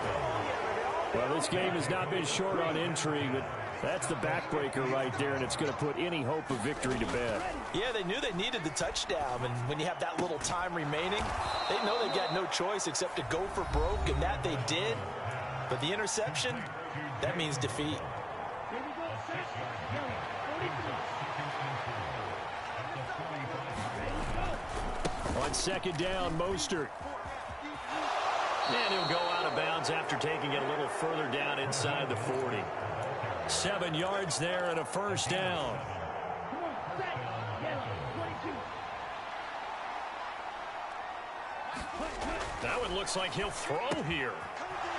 Well, this game has not been short on intrigue, but that's the backbreaker right there, and it's going to put any hope of victory to bed. Yeah, they knew they needed the touchdown, and when you have that little time remaining, they know they've got no choice except to go for broke, and that they did. But the interception, that means defeat. On 2nd down, Mostert. And he'll go out of bounds after taking it a little further down inside the 40. 7 yards there and a 1st down. That one looks like he'll throw here.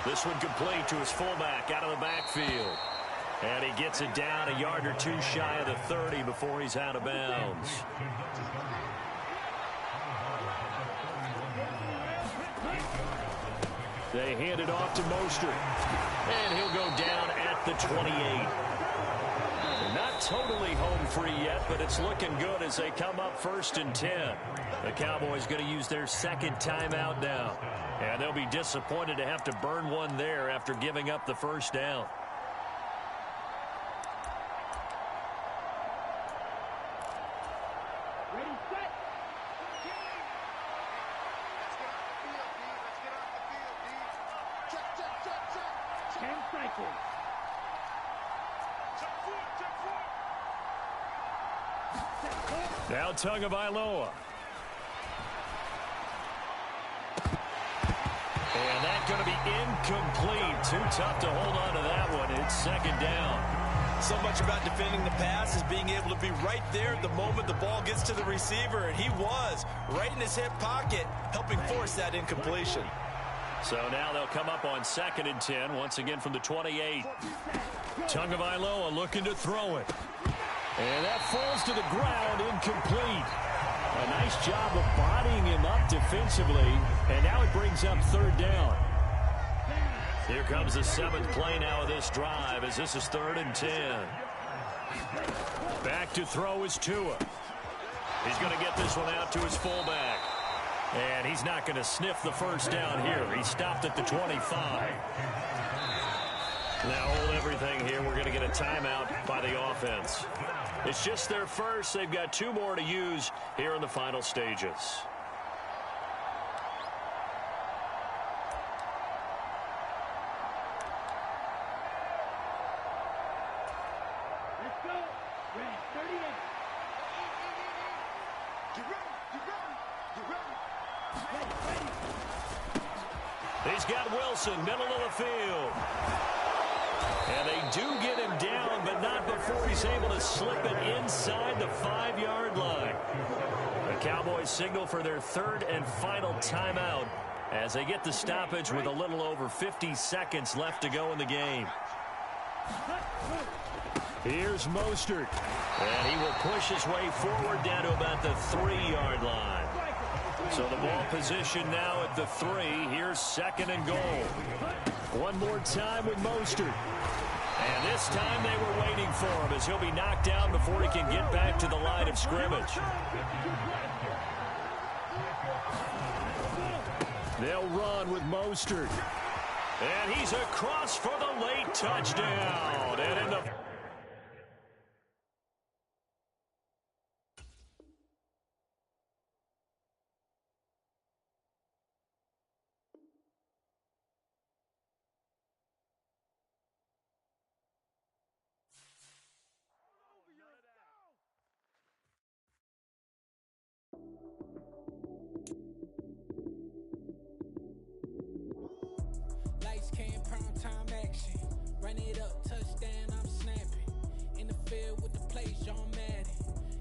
This one complete to his fullback out of the backfield. And he gets it down a yard or 2 shy of the 30 before he's out of bounds. They hand it off to Mostert. And he'll go down at the 28. Not totally home free yet, but it's looking good as they come up 1st and 10. The Cowboys going to use their 2nd timeout now. And they'll be disappointed to have to burn one there after giving up the 1st down. Ready, set. Check. 10 seconds. Now Tagovailoa. And that's going to be incomplete. Too tough to hold on to that one. It's 2nd down. So much about defending the pass is being able to be right there at the moment the ball gets to the receiver, and he was right in his hip pocket, helping force that incompletion. So now they'll come up on 2nd and 10, once again from the 28. Tagovailoa looking to throw it. And that falls to the ground, incomplete. A nice job of bodying him up defensively, and now it brings up 3rd down. Here comes the 7th play now of this drive, as this is 3rd and 10. Back to throw is Tua. He's going to get this one out to his fullback. And he's not going to sniff the first down here. He stopped at the 25. Now hold everything here. We're going to get a timeout by the offense. It's just their first. They've got 2 more to use here in the final stages. He's got Wilson, middle of the field. And they do get him down, but not before he's able to slip it inside the 5-yard line. The Cowboys signal for their 3rd and final timeout as they get the stoppage with a little over 50 seconds left to go in the game. Here's Mostert, and he will push his way forward down to about the 3-yard line. So the ball position now at the 3. Here's 2nd and goal. One more time with Mostert. And this time they were waiting for him as he'll be knocked down before he can get back to the line of scrimmage. They'll run with Mostert. And he's across for the late touchdown. And in the... Lights came, prime time action. Run it up, touchdown, I'm snapping. In the field with the plays, John Madden.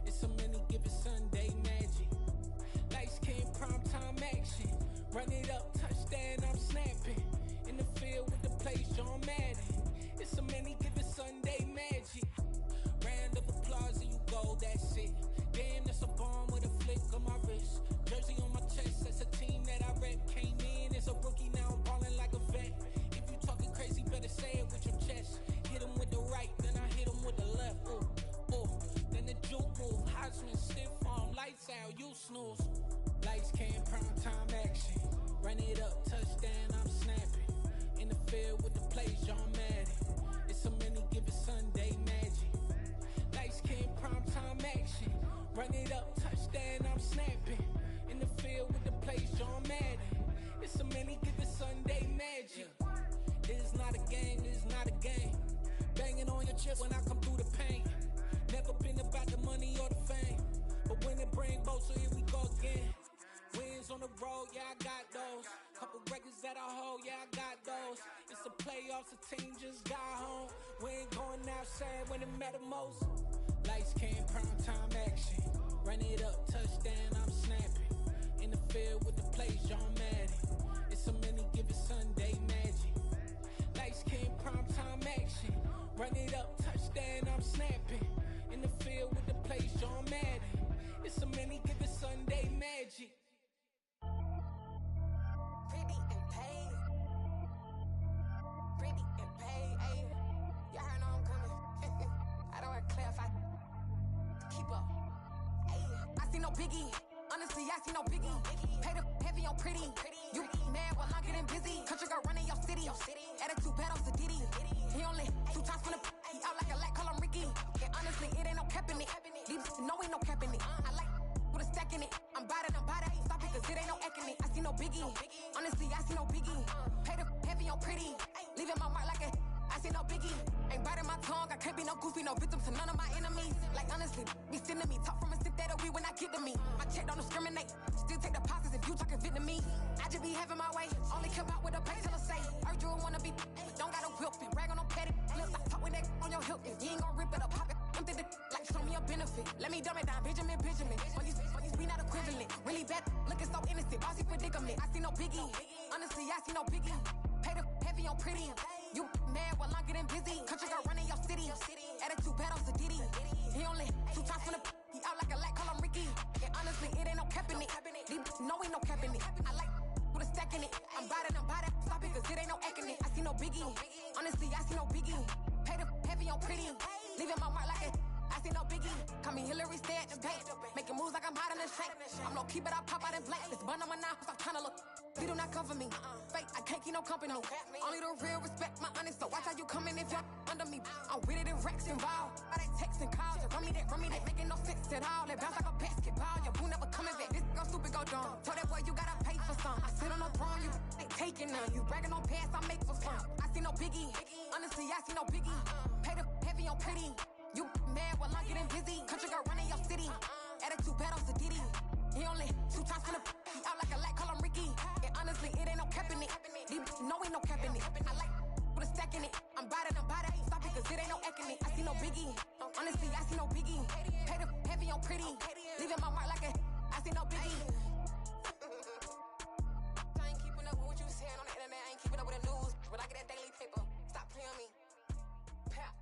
It's a many given Sunday magic. Lights came, prime time action. Run it up, touchdown, I'm snapping. In the field with the plays, John Madden. It's a many given Sunday magic. Round of applause and you go, that's it. Damn, that's a bomb with a flick on my wrist. Jersey on my chest, that's a team that I rep. Came in as a rookie, now I'm balling like a vet. If you talking crazy, better say it with your chest. Hit him with the right, then I hit him with the left. Ooh, ooh. Then the juke move, Heisman stiff arm, lights out, you snooze. Lights came, prime time action. Run it up, touchdown, I'm snapping. In the field with the plays, John Madden. It's a many given Sunday magic. Lights came, prime time action. Run it up, touchdown, I'm snapping. In the field with the plays, John Madden. It's a many given Sunday magic. This is not a game, this is not a game. Banging on your chest when I come through the pain. Never been about the money or the fame. But when it bring both, so here we go again. Wins on the road, yeah, I got those. Couple records that I hold, yeah, I got those. It's the playoffs, the team just got home. We ain't going outside when it matter most. Lights came, prime time action. Run it up, touchdown, I'm snapping. In the field with the plays, John Madden. It's a many given Sunday magic. Lights came, prime time action. Run it up, touchdown, I'm snapping. In the field with the plays, John Madden. It's a many given Sunday magic. Pretty and paid. Pretty and paid, ayy. Y'all heard I'm coming. I don't want to clarify. Keep up. Ayy. I see no biggie. Honestly, I see no biggie. Pay the heavy on pretty. You mad while I'm getting busy. Country girl running your city. Attitude bad off the Diddy. He only 2 times from the out like a lack, call him Ricky. And honestly, it ain't no cap in it. Leave no ain't no cap in it. I like with a stack in it. I'm bad at Stop it, cause it ain't no acting it. I see no biggie. Honestly, I see no biggie. Pay the heavy on pretty. Leaving my mark like a I see no biggie. Ain't biting my tongue. I can't be no goofy, no victim to none of my enemies. Like honestly, be sending me talk from a stick that'll be when I get to me. My check don't discriminate. Still take deposits if you talking Vietnamese. I just be having my way. Only come out with a pay till I say. Heard you wanna be, don't got a whip. Brag on no petty. Look, I talk with that on your hip. If you ain't gon' no biggie. Honestly, I see no biggie. Pay the heavy on pretty. You mad while I'm getting busy. Country girl running your city. Attitude bad on Diddy. He only 2 times from the he out like a light, call him Ricky. And honestly, it ain't no cap in it. These no ain't no cap in it. I like with a stack in it. I'm by that. Stop it, cause it ain't no acting it. I see no biggie. Honestly, I see no biggie. Pay the heavy on pretty. Leaving my mark like it. I see no biggie. Call me Hillary, stay at the bank. Making moves like I'm hiding the shank. I'm low key, but I pop out in blank. This bun on my knife, I'm trying to look. You do not come for me. Fake, I can't keep no company. Only the real respect my honest. So watch how you coming if you're under me. I'm with it and Rex involved. All that text and calls. You run me that making no sense at all. They bounce like a basketball. Your boo never coming back. This go stupid, go dumb. Told that boy you gotta pay for some. I sit on the throne, you ain't taking none. You bragging on past, I make for fun. I see no biggie. Honestly, I see no biggie. Pay the heavy on pretty. You mad while I'm getting busy. Country girl running your city. Attitude bad on Diddy. He only 2 times from the he out like a light, call him Ricky. And honestly, it ain't no cap in it. These no ain't no cap in it. I like with a stack in it. I'm by that. Stop it, cause it ain't no acting it. I see no biggie. Honestly, I see no biggie. Pay the heavy on pretty. Leaving my mark like a I see no biggie. I ain't keeping up with what you saying on the internet. I ain't keeping up with the news. But I get that daily paper. Stop playing on me. Pap.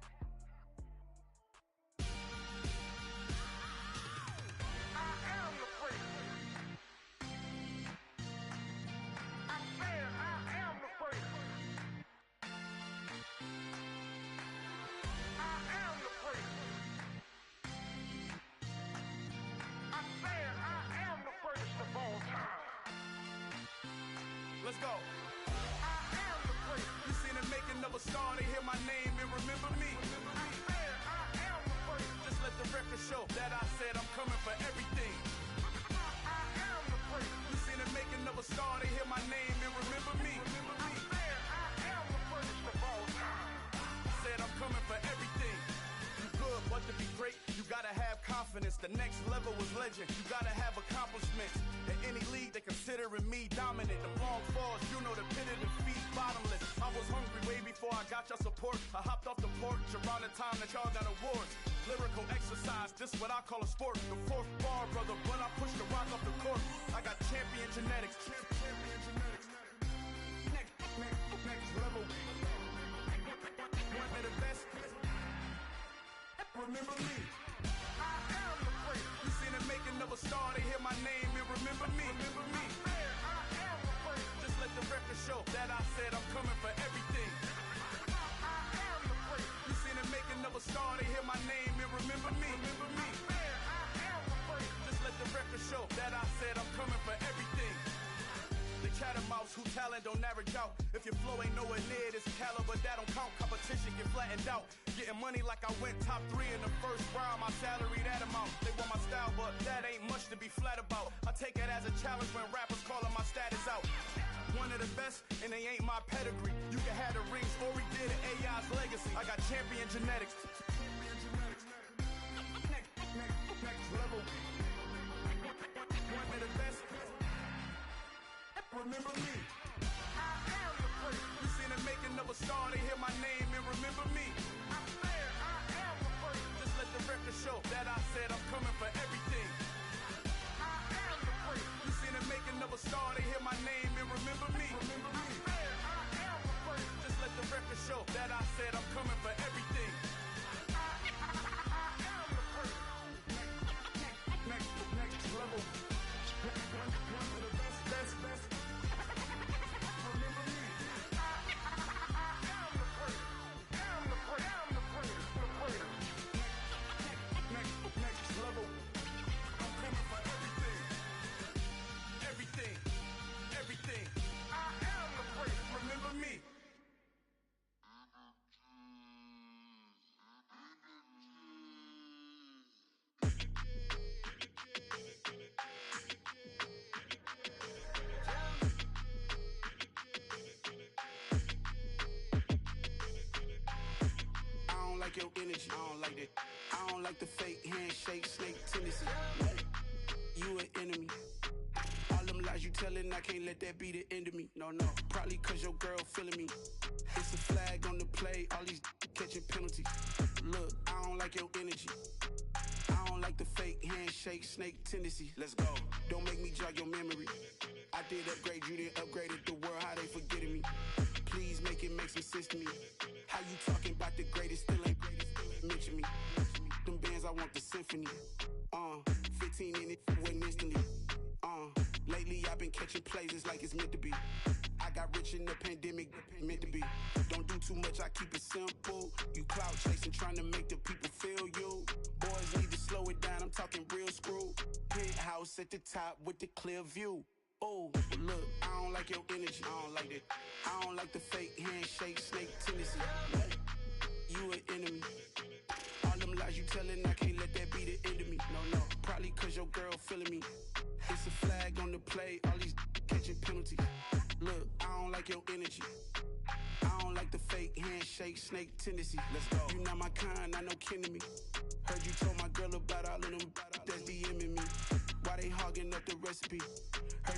Let's go. I am the prince. You seen the making of a star, they hear my name and remember me. I am the prince. Just let the record show that I said I'm coming for everything. I am the prince. You seen the making of a star, they hear my name and remember me. I am the prince of all time. I said I'm coming for everything. You good, but to be great, you gotta have confidence. The next level was legend. You gotta have accomplishments. In any league, they considering me dominant. The wrong falls, you know the pit of defeat, bottomless. I was hungry way before I got your support. I hopped off the porch around the time that y'all got awards. Lyrical exercise, this what I call a sport. The 4th bar, brother, when I push the rock off the court. I got champion genetics. Champion genetics. Next level. One of the best. Remember me. I am the prince. You seen the making of a star, they hear my name and remember me. Remember me. I am the prince. Just let the record show that I said I'm coming for everything. I am the prince. You seen the making of a star, they hear my name and remember me. Remember me. I am the prince. Just let the record show that I said I'm coming for everything. The cat and mouse who talent don't average out. If your flow ain't nowhere near this caliber, that don't count. Competition get flattened out. Getting money like I went top 3 in the first round. My salary that amount. They want my style, but that ain't much to be flat about. I take it as a challenge when rappers calling my status out. One of the best, and they ain't my pedigree. You can have the rings, or we did it, AI's legacy. I got champion genetics. Next level. One of the best. Remember me. I am the prince. You seen the making of a star, they hear my name and remember me. I am the prince. Just let the record show that I said I'm coming for everything. I am the prince. You seen the making of a star, they hear my name and remember me. Remember me. I am the prince. Just let the record show that I said I'm coming for everything. I am the prince. Next level. One of the best. Remember me. I am the prince. I'm the prince. Next level. I'm coming for everything. Everything. I am the prince. Remember me. Your energy, I don't like that. I don't like the fake handshake, snake tendency. You an enemy. All them lies you telling, I can't let that be the end of me. No, probably cause your girl feeling me. It's a flag on the play, all these catching penalties. Look, I don't like your energy. I don't like the fake handshake, snake tendency. Let's go. Don't make me jog your memory. I did upgrade you, then upgraded the world. How they forgetting me? Please make it make some sense to me. How you talking about the greatest, still ain't mention me. Them bands, I want the symphony. 15 in it, went instantly. Lately I've been catching plays, it's like it's meant to be. I got rich in the pandemic, meant to be. Don't do too much, I keep it simple. You clout chasing, trying to make the people feel you. Boys need to slow it down, I'm talking real screw. Penthouse at the top with the clear view. Oh, look, I don't like your energy, I don't like that. I don't like the fake handshake, snake tendency. What? You an enemy. All them lies you telling, I can't let that be the end of me. No, probably cause your girl feeling me. It's a flag on the play, all these catching penalties. Look, I don't like your energy. I don't like the fake handshake, snake tendency. Let's go. You not my kind, I know kin to me. Heard you told my girl about all of them that's DMing me. Why they hogging up the recipe? Heard